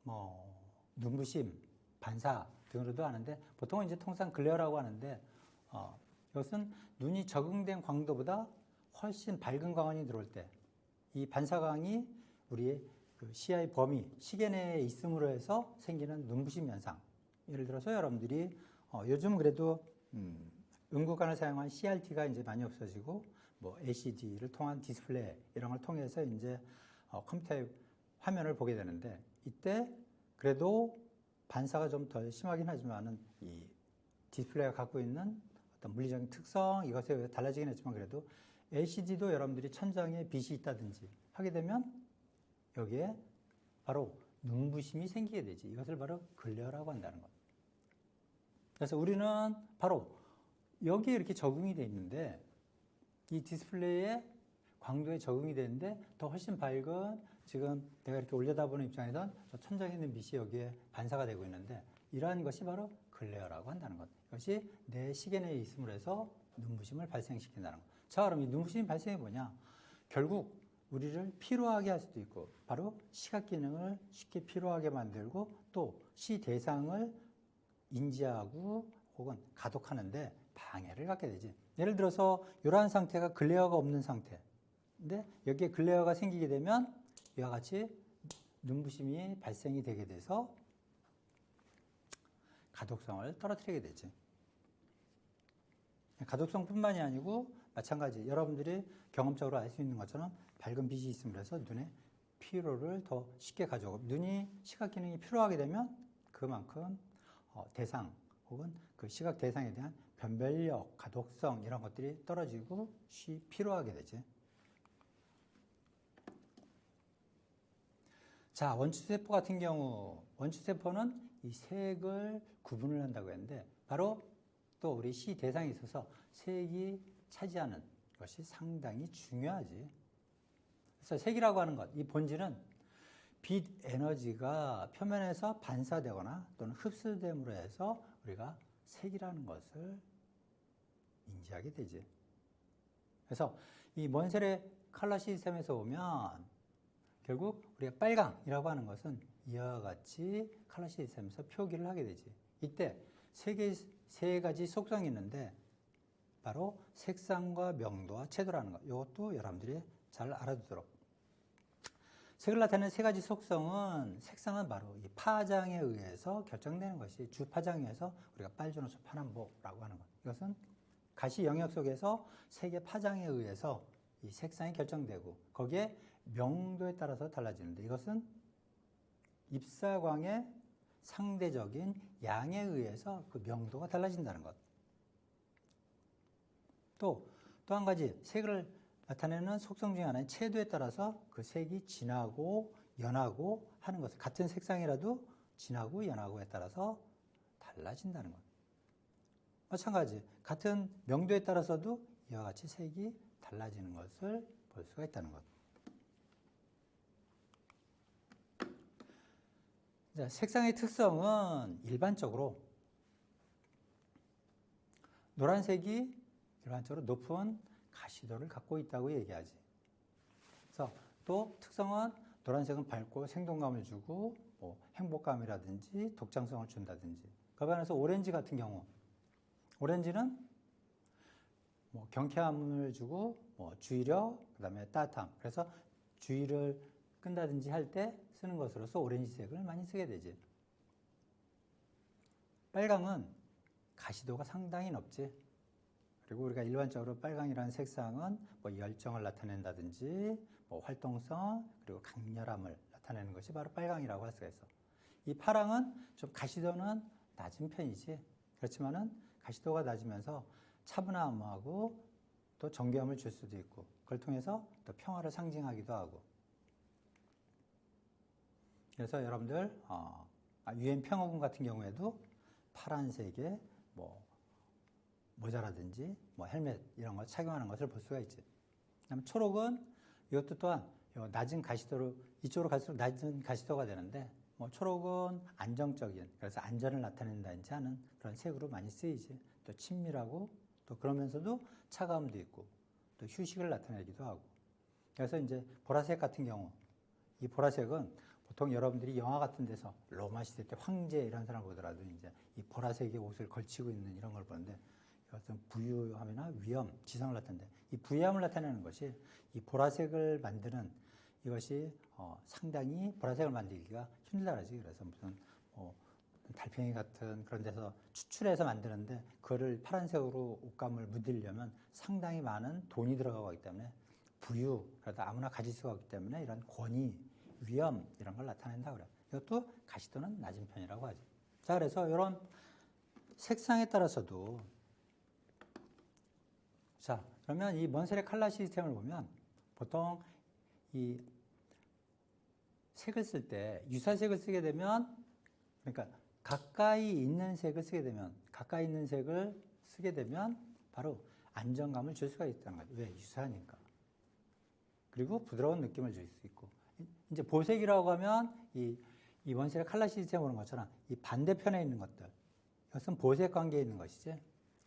뭐 눈부심, 반사 등으로도 하는데, 보통은 이제 통상 글레어라고 하는데, 이것은 눈이 적응된 광도보다 훨씬 밝은 광원이 들어올 때, 이 반사광이 우리의 그 시야의 범위, 시계 내에 있음으로 해서 생기는 눈부심 현상. 예를 들어서 여러분들이 요즘 그래도 음극관을 사용한 CRT가 이제 많이 없어지고, 뭐 LCD를 통한 디스플레이 이런 걸 통해서 이제 컴퓨터의 화면을 보게 되는데, 이때 그래도 반사가 좀 더 심하긴 하지만은 이 디스플레이가 갖고 있는 어떤 물리적인 특성 이것에 의해 달라지긴 했지만, 그래도 LCD도 여러분들이 천장에 빛이 있다든지 하게 되면 여기에 바로 눈부심이 생기게 되지. 이것을 바로 글레어라고 한다는 것. 그래서 우리는 바로 여기에 이렇게 적응이 돼 있는데, 이 디스플레이에 광도에 적응이 되는데 더 훨씬 밝은, 지금 내가 이렇게 올려다보는 입장에선 저 천장에 있는 빛이 여기에 반사가 되고 있는데, 이러한 것이 바로 글레어라고 한다는 것. 이것이 내 시계 내에 있음으로 해서 눈부심을 발생시킨다는 것. 자, 그럼 이 눈부심 발생이 뭐냐? 결국 우리를 피로하게 할 수도 있고, 바로 시각 기능을 쉽게 피로하게 만들고, 또 시 대상을 인지하고 혹은 가독하는데 방해를 갖게 되지. 예를 들어서 이러한 상태가 글레어가 없는 상태. 근데 여기에 글레어가 생기게 되면 이와 같이 눈부심이 발생이 되게 돼서 가독성을 떨어뜨리게 되지. 가독성뿐만이 아니고 마찬가지, 여러분들이 경험적으로 알 수 있는 것처럼 밝은 빛이 있음으로 해서 눈에 피로를 더 쉽게 가져오고, 눈이 시각 기능이 피로하게 되면 그만큼 대상 혹은 그 시각 대상에 대한 변별력, 가독성 이런 것들이 떨어지고 피로하게 되지. 자, 원추세포 같은 경우, 원추세포는 이 색을 구분을 한다고 했는데, 바로 또 우리 시 대상에 있어서 색이 차지하는 것이 상당히 중요하지. 그래서 색이라고 하는 것, 이 본질은 빛 에너지가 표면에서 반사되거나 또는 흡수됨으로 해서 우리가 색이라는 것을 인지하게 되지. 그래서 이 몬셀의 컬러 시스템에서 보면 결국 우리가 빨강이라고 하는 것은 이와 같이 컬러 시스템에서 표기를 하게 되지. 이때 세 가지 속성이 있는데, 바로 색상과 명도와 채도라는 것. 이것도 여러분들이 잘 알아두도록. 색을 나타내는 세 가지 속성은, 색상은 바로 이 파장에 의해서 결정되는 것이, 주파장에 의해서 우리가 빨주노초 파남보라고 하는 것. 이것은 가시 영역 속에서 색의 파장에 의해서 이 색상이 결정되고, 거기에 명도에 따라서 달라지는데, 이것은 입사광의 상대적인 양에 의해서 그 명도가 달라진다는 것. 또 한 가지, 색을 나타내는 속성 중에 하나는 채도에 따라서 그 색이 진하고 연하고 하는 것을, 같은 색상이라도 진하고 연하고에 따라서 달라진다는 것. 마찬가지, 같은 명도에 따라서도 이와 같이 색이 달라지는 것을 볼 수가 있다는 것. 자, 색상의 특성은 일반적으로 노란색이 일반적으로 높은 가시도를 갖고 있다고 얘기하지. 그래서 또 특성은 노란색은 밝고 생동감을 주고, 뭐 행복감이라든지 독창성을 준다든지. 그 반면에서 오렌지 같은 경우, 오렌지는 뭐 경쾌함을 주고, 뭐 주의력, 그다음에 따뜻함. 그래서 주의를 끈다든지 할 때 쓰는 것으로서 오렌지색을 많이 쓰게 되지. 빨강은 가시도가 상당히 높지. 그리고 우리가 일반적으로 빨강이라는 색상은 뭐 열정을 나타낸다든지 뭐 활동성 그리고 강렬함을 나타내는 것이 바로 빨강이라고 할 수가 있어. 이 파랑은 좀 가시도는 낮은 편이지. 그렇지만은 가시도가 낮으면서 차분함하고 또 정교함을 줄 수도 있고 그걸 통해서 또 평화를 상징하기도 하고. 그래서 여러분들 유엔 평화군 같은 경우에도 파란색의 뭐 모자라든지 뭐 헬멧 이런 걸 착용하는 것을 볼 수가 있지. 그다음 초록은 이것도 또한 낮은 가시도로 이쪽으로 갈수록 낮은 가시도가 되는데 뭐 초록은 안정적인 그래서 안전을 나타낸다든지 하는 그런 색으로 많이 쓰이지. 또 친밀하고 또 그러면서도 차가움도 있고 또 휴식을 나타내기도 하고. 그래서 이제 보라색 같은 경우 이 보라색은 보통 여러분들이 영화 같은 데서 로마 시대 때 황제 이런 사람 보더라도 이제 이 보라색의 옷을 걸치고 있는 이런 걸 보는데 이것은 부유함이나 위험, 지성을 나타내는데 이 부유함을 나타내는 것이 이 보라색을 만드는 이것이 상당히 보라색을 만들기가 힘들다라지. 그래서 무슨 달팽이 같은 그런 데서 추출해서 만드는데 그거를 파란색으로 옷감을 묻으려면 상당히 많은 돈이 들어가고 하기 때문에 부유, 그러다 아무나 가질 수가 없기 때문에 이런 권위, 위험 이런 걸 나타낸다 그래요. 이것도 가시도는 낮은 편이라고 하죠. 자, 그래서 이런 색상에 따라서도 자, 그러면 이 먼셀의 컬러 시스템을 보면 보통 이 색을 쓸 때 유사색을 쓰게 되면 그러니까 가까이 있는 색을 쓰게 되면 바로 안정감을 줄 수가 있다는 거죠. 왜? 유사하니까. 그리고 부드러운 느낌을 줄 수 있고. 이제 보색이라고 하면 이 원셀의 컬러 시스템 보는 것처럼 이 반대편에 있는 것들. 이것은 보색 관계에 있는 것이지.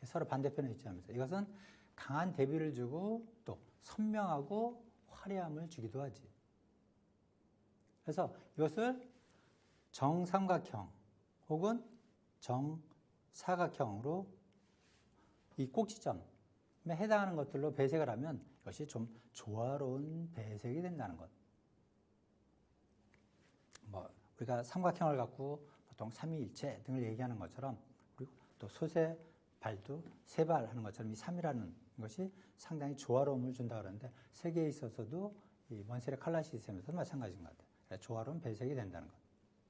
서로 반대편에 위치하면서. 이것은 강한 대비를 주고 또 선명하고 화려함을 주기도 하지. 그래서 이것을 정삼각형 혹은 정사각형으로 이 꼭지점에 해당하는 것들로 배색을 하면 이것이 좀 조화로운 배색이 된다는 것. 뭐 우리가 삼각형을 갖고 보통 삼위일체 등을 얘기하는 것처럼 그리고 또 소세, 발두, 세발 하는 것처럼 이 삼이라는 것이 상당히 조화로움을 준다 그러는데 색에 있어서도 이 원셀의 컬러 시스템에서도 마찬가지인 것 같아요. 조화로운 배색이 된다는 것.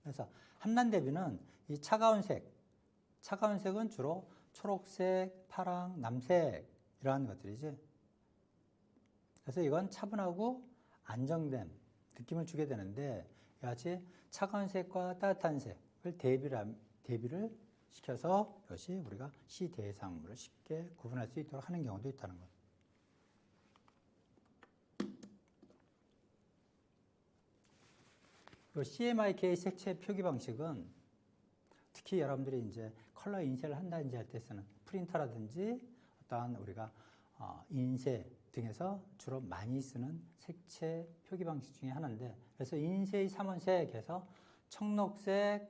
그래서 한란 대비는 이 차가운 색은 주로 초록색, 파랑, 남색 이러한 것들이지. 그래서 이건 차분하고 안정된 느낌을 주게 되는데 이같이 차가운 색과 따뜻한 색을 대비를 시켜서 이것이 우리가 시 대상물을 쉽게 구분할 수 있도록 하는 경우도 있다는 것. CMYK 색채 표기 방식은 특히 여러분들이 이제 컬러 인쇄를 한다든지 할 때 쓰는 프린터라든지 어떠한 우리가 인쇄 등에서 주로 많이 쓰는 색채 표기 방식 중에 하나인데 그래서 인쇄의 삼원색에서 청록색,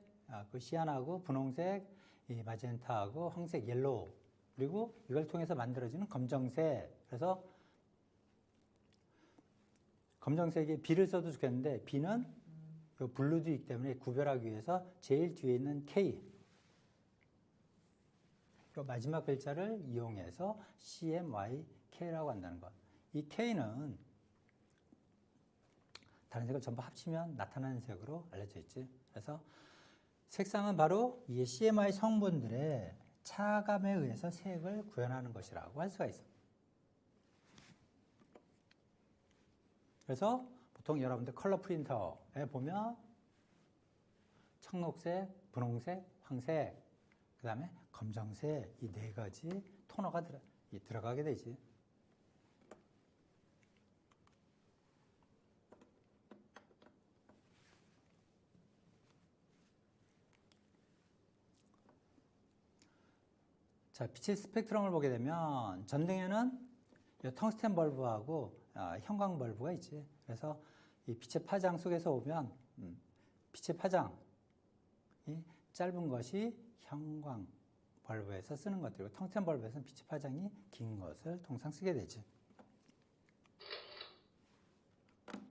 그 시안하고 분홍색, 이 마젠타하고 황색, 옐로우 그리고 이걸 통해서 만들어지는 검정색. 그래서 검정색에 B를 써도 좋겠는데 B는 블루도 있기 때문에 구별하기 위해서 제일 뒤에 있는 K 마지막 글자를 이용해서 CMYK라고 한다는 것. 이 K는 다른 색을 전부 합치면 나타나는 색으로 알려져 있지. 그래서 색상은 바로 이 CMY 성분들의 차감에 의해서 색을 구현하는 것이라고 할 수가 있어. 그래서 보통 여러분들 컬러 프린터에 보면 청록색, 분홍색, 황색, 그 다음에 검정색 이 네 가지 토너가 들어가게 되지. 자, 빛의 스펙트럼을 보게 되면 전등에는 텅스텐 벌브하고 형광 벌브가 있지. 그래서 이 빛의 파장 속에서 오면 빛의 파장이 짧은 것이 형광 벌브에서 쓰는 것들이고 텅스텐 벌브에서는 빛의 파장이 긴 것을 통상 쓰게 되지.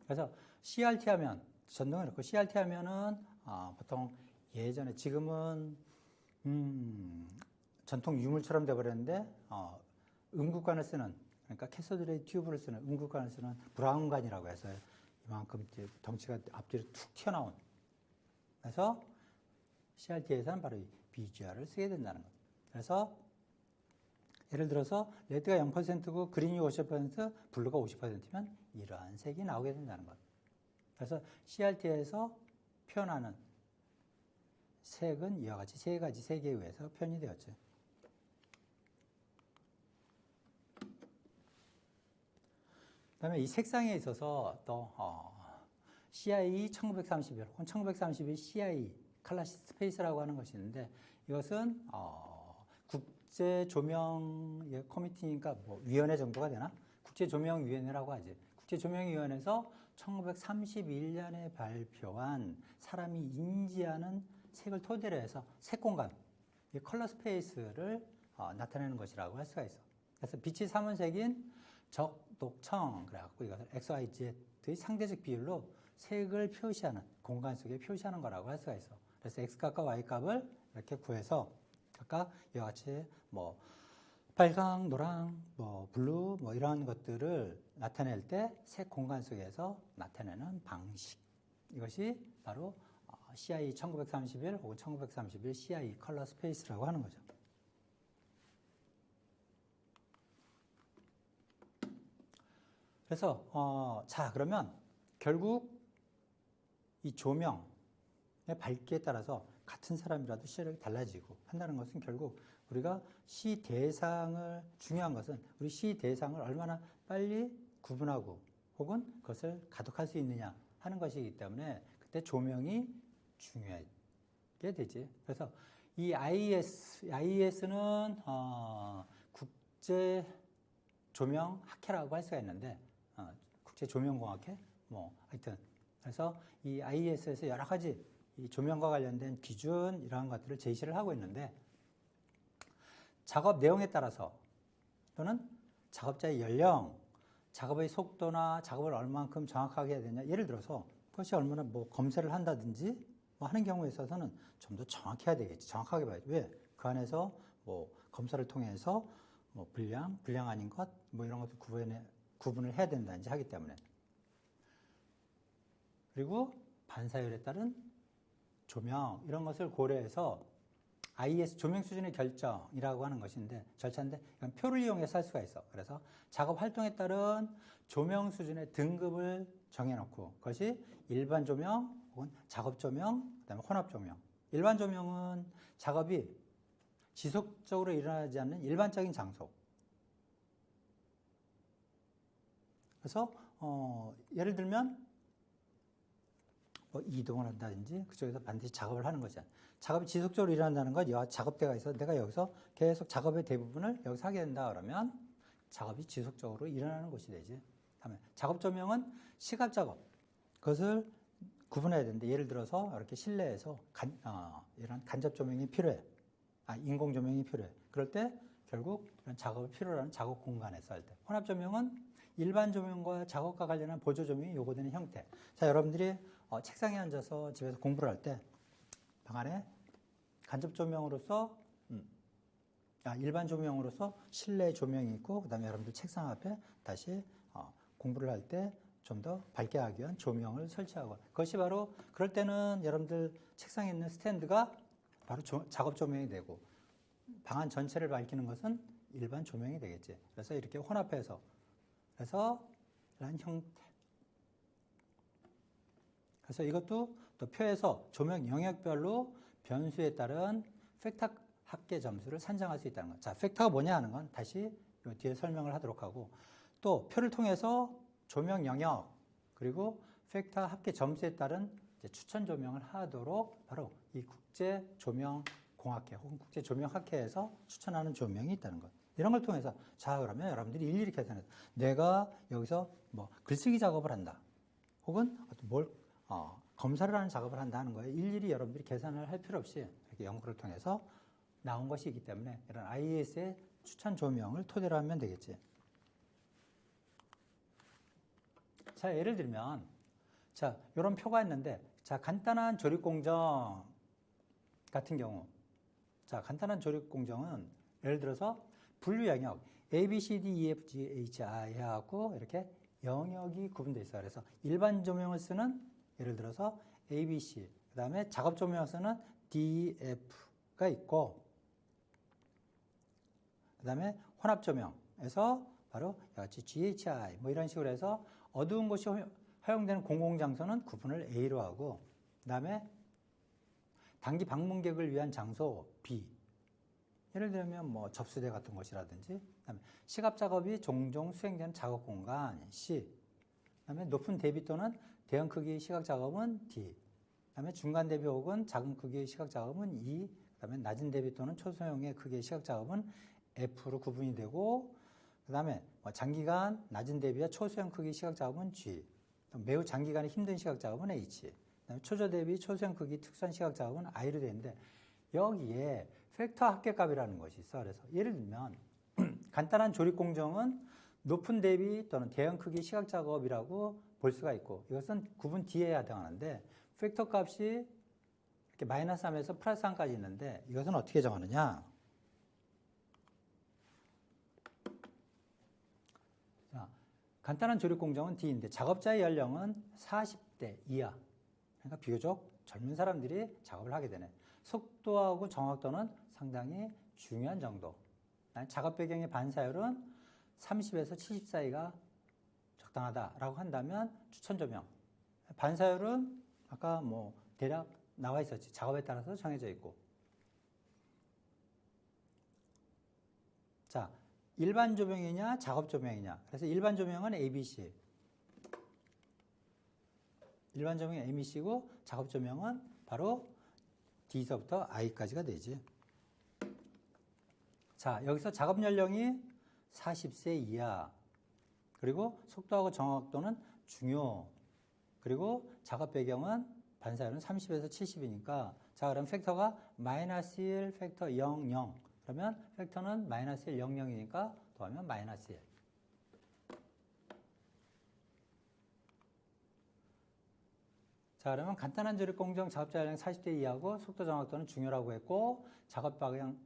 그래서 CRT 하면 전등을 넣고 CRT 하면은 보통 예전에 지금은 전통 유물처럼 돼버렸는데 음극관을 쓰는, 그러니까 캐소드레이 튜브를 쓰는 음극관을 쓰는 브라운관이라고 해서 이만큼 덩치가 앞뒤로 툭 튀어나온. 그래서 CRT에서는 바로 이 BGR을 쓰게 된다는 것. 그래서 예를 들어서 레드가 0%고 그린이 50%, 블루가 50%면 이러한 색이 나오게 된다는 것. 그래서 CRT에서 표현하는 색은 이와 같이 세 가지 색에 의해서 표현이 되었죠. 그다음에 이 색상에 있어서 또 CIE 1931 혹은 1931 CIE 컬러 스페이스라고 하는 것이 있는데 이것은 국제 조명 커미티니까 뭐 위원회 정도가 되나? 국제 조명 위원회라고 하지. 국제 조명 위원회에서 1931년에 발표한 사람이 인지하는 색을 토대로 해서 색 공간, 이 컬러 스페이스를 나타내는 것이라고 할 수가 있어. 그래서 빛이 삼원색인 적독청 그래갖고 이것을 XYZ의 상대적 비율로 색을 표시하는 공간 속에 표시하는 거라고 할 수가 있어. 그래서 X값과 Y값을 이렇게 구해서 각각 이와 같이 뭐 빨강, 노랑, 뭐 블루 뭐 이런 것들을 나타낼 때 색 공간 속에서 나타내는 방식. 이것이 바로 CIE 1931 혹은 1931 CIE 컬러 스페이스라고 하는 거죠. 그래서 자 그러면 결국 이 조명의 밝기에 따라서 같은 사람이라도 시력이 달라지고 한다는 것은 결국 우리가 시 대상을 중요한 것은 우리 시 대상을 얼마나 빨리 구분하고 혹은 그것을 가독할 수 있느냐 하는 것이기 때문에 그때 조명이 중요하게 되지. 그래서 이 IES는 국제 조명 학회라고 할 수가 있는데 국제 조명공학회 뭐 하여튼 그래서 이 IES에서 여러 가지 이 조명과 관련된 기준 이러한 것들을 제시를 하고 있는데 작업 내용에 따라서 또는 작업자의 연령, 작업의 속도나 작업을 얼마만큼 정확하게 해야 되냐 예를 들어서 그것이 얼마나 뭐 검사를 한다든지 뭐 하는 경우에 있어서는 좀 더 정확히 해야 되겠지. 정확하게 봐야지. 왜? 그 안에서 뭐 검사를 통해서 뭐 불량 아닌 것 뭐 이런 것도 구분을 해야 된다든지 하기 때문에 그리고 반사율에 따른 조명 이런 것을 고려해서 IES 조명 수준의 결정이라고 하는 것인데 절차인데 이건 표를 이용해서 할 수가 있어. 그래서 작업 활동에 따른 조명 수준의 등급을 정해놓고 그것이 일반 조명 혹은 작업 조명 그다음에 혼합 조명. 일반 조명은 작업이 지속적으로 일어나지 않는 일반적인 장소. 그래서 예를 들면 뭐 이동을 한다든지 그쪽에서 반드시 작업을 하는 거죠. 작업이 지속적으로 일어난다는 건 작업대가 있어 내가 여기서 계속 작업의 대부분을 여기서 하게 된다 그러면 작업이 지속적으로 일어나는 것이 되지. 다음에 작업 조명은 시각 작업 그것을 구분해야 되는데 예를 들어서 이렇게 실내에서 이런 간접 조명이 필요해. 인공 조명이 필요해. 그럴 때 결국 이런 작업이 필요로 하는 작업 공간에서 할 때. 혼합 조명은 일반 조명과 작업과 관련한 보조 조명이 요구되는 형태. 자, 여러분들이 책상에 앉아서 집에서 공부를 할 때 방 안에 간접 조명으로서 일반 조명으로서 실내 조명이 있고 그다음에 여러분들 책상 앞에 다시 공부를 할 때 좀 더 밝게 하기 위한 조명을 설치하고 그것이 바로 그럴 때는 여러분들 책상에 있는 스탠드가 바로 작업 조명이 되고 방 안 전체를 밝히는 것은 일반 조명이 되겠지. 그래서 이렇게 혼합해서 그래서 이런 형태. 그래서 이것도 또 표에서 조명 영역별로 변수에 따른 팩터 합계 점수를 산정할 수 있다는 것. 자, 팩터가 뭐냐 하는 건 다시 뒤에 설명을 하도록 하고 또 표를 통해서 조명 영역 그리고 팩터 합계 점수에 따른 추천 조명을 하도록 바로 이 국제 조명 공학회 혹은 국제 조명 학회에서 추천하는 조명이 있다는 것. 이런 걸 통해서 자 그러면 여러분들이 일일이 계산해서 내가 여기서 뭐 글쓰기 작업을 한다 혹은 뭘 검사를 하는 작업을 한다는 거예요. 일일이 여러분들이 계산을 할 필요 없이 이렇게 연구를 통해서 나온 것이기 때문에 이런 IES의 추천 조명을 토대로 하면 되겠지. 자, 예를 들면 자, 이런 표가 있는데 자, 간단한 조립 공정 같은 경우 자, 간단한 조립 공정은 예를 들어서 분류 영역 A, B, C, D, E, F, G, H, I 해갖고 이렇게 영역이 구분되어 있어요. 그래서 일반 조명을 쓰는 예를 들어서 A, B, C, 그 다음에 작업 조명을 쓰는 D, F가 있고, 그 다음에 혼합 조명에서 바로 같이 G, H, I 뭐 이런 식으로 해서 어두운 곳이 허용되는 공공장소는 구분을 A로 하고, 그 다음에 단기 방문객을 위한 장소 B, 예를 들면 뭐 접수대 같은 곳이라든지, 그다음에 시각 작업이 종종 수행되는 작업 공간 C, 그다음에 높은 대비 또는 대형 크기의 시각 작업은 D, 그다음에 중간 대비 혹은 작은 크기의 시각 작업은 E, 그다음에 낮은 대비 또는 초소형의 크기의 시각 작업은 F로 구분이 되고, 그다음에 뭐 장기간 낮은 대비와 초소형 크기의 시각 작업은 G, 매우 장기간에 힘든 시각 작업은 H, 그다음에 초저 대비 초소형 크기 특수한 시각 작업은 I로 되어 있는데, 여기에 팩터 합계값이라는 것이 있어. 그래서 예를 들면 간단한 조립 공정은 높은 대비 또는 대형 크기 시각 작업이라고 볼 수가 있고, 이것은 구분 D에 해당하는데, 팩터 값이 이렇게 마이너스 3에서 플러스 3까지 있는데, 이것은 어떻게 정하느냐? 자, 간단한 조립 공정은 D인데 작업자의 연령은 40대 이하, 그러니까 비교적 젊은 사람들이 작업을 하게 되네. 속도하고 정확도는 상당히 중요한 정도. 작업 배경의 반사율은 30에서 70 사이가 적당하다라고 한다면 추천 조명. 반사율은 아까 뭐 대략 나와 있었지. 작업에 따라서 정해져 있고. 자, 일반 조명이냐 작업 조명이냐. 그래서 일반 조명은 ABC. 일반 조명이 ABC고 작업 조명은 바로 D서부터 I까지가 되지. 자, 여기서 작업 연령이 40세 이하, 그리고 속도하고 정확도는 중요, 그리고 작업 배경은 반사율은 30에서 70이니까, 자, 그럼 팩터가 마이너스 1, 팩터 0, 0. 그러면 팩터는 마이너스 1, 0, 0이니까 더하면 마이너스 1. 자, 그러면 간단한 조립 공정 작업자 연령 40대 이하고 속도 정확도는 중요라고 했고, 작업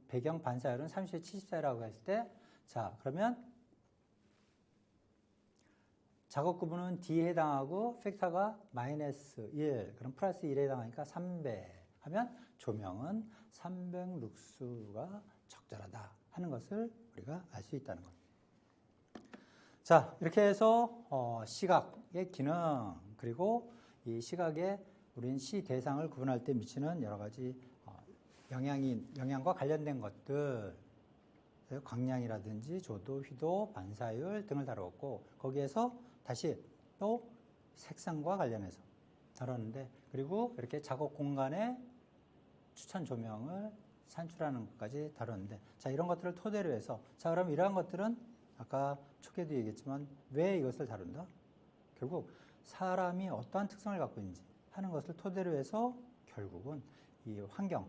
배경 반사율은 30에 70사라고 했을 때, 자, 그러면 작업 구분은 D에 해당하고 팩터가 마이너스 1, 그럼 플러스 1에 해당하니까 300 하면 조명은 300룩스가 적절하다 하는 것을 우리가 알 수 있다는 겁니다. 자, 이렇게 해서 시각의 기능, 그리고 이 시각에 우린 시 대상을 구분할 때 미치는 여러 가지 영향과 관련된 것들, 광량이라든지 조도, 휘도, 반사율 등을 다루었고, 거기에서 다시 또 색상과 관련해서 다뤘는데, 그리고 이렇게 작업 공간에 추천 조명을 산출하는 것까지 다뤘는데, 자, 이런 것들을 토대로 해서, 자, 그럼 이러한 것들은 아까 초기에도 얘기했지만 왜 이것을 다룬다? 결국 사람이 어떠한 특성을 갖고 있는지 하는 것을 토대로 해서 결국은 이 환경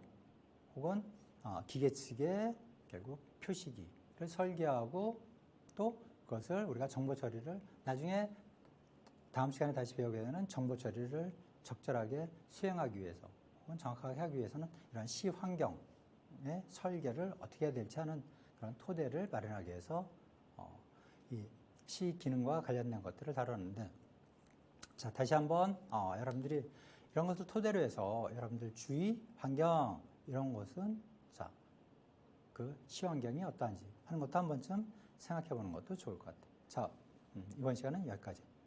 혹은 기계 측의 결국 표시기를 설계하고, 또 그것을 우리가 정보 처리를 나중에 다음 시간에 다시 배우게 되는 정보 처리를 적절하게 수행하기 위해서 혹은 정확하게 하기 위해서는 이런 시 환경의 설계를 어떻게 해야 될지 하는 그런 토대를 마련하기 위해서 이 시 기능과 관련된 것들을 다뤘는데, 자, 다시 한번 여러분들이 이런 것을 토대로 해서 여러분들 주위 환경 이런 것은 자, 그 시 환경이 어떠한지 하는 것도 한 번쯤 생각해 보는 것도 좋을 것 같아요. 자, 이번 시간은 여기까지.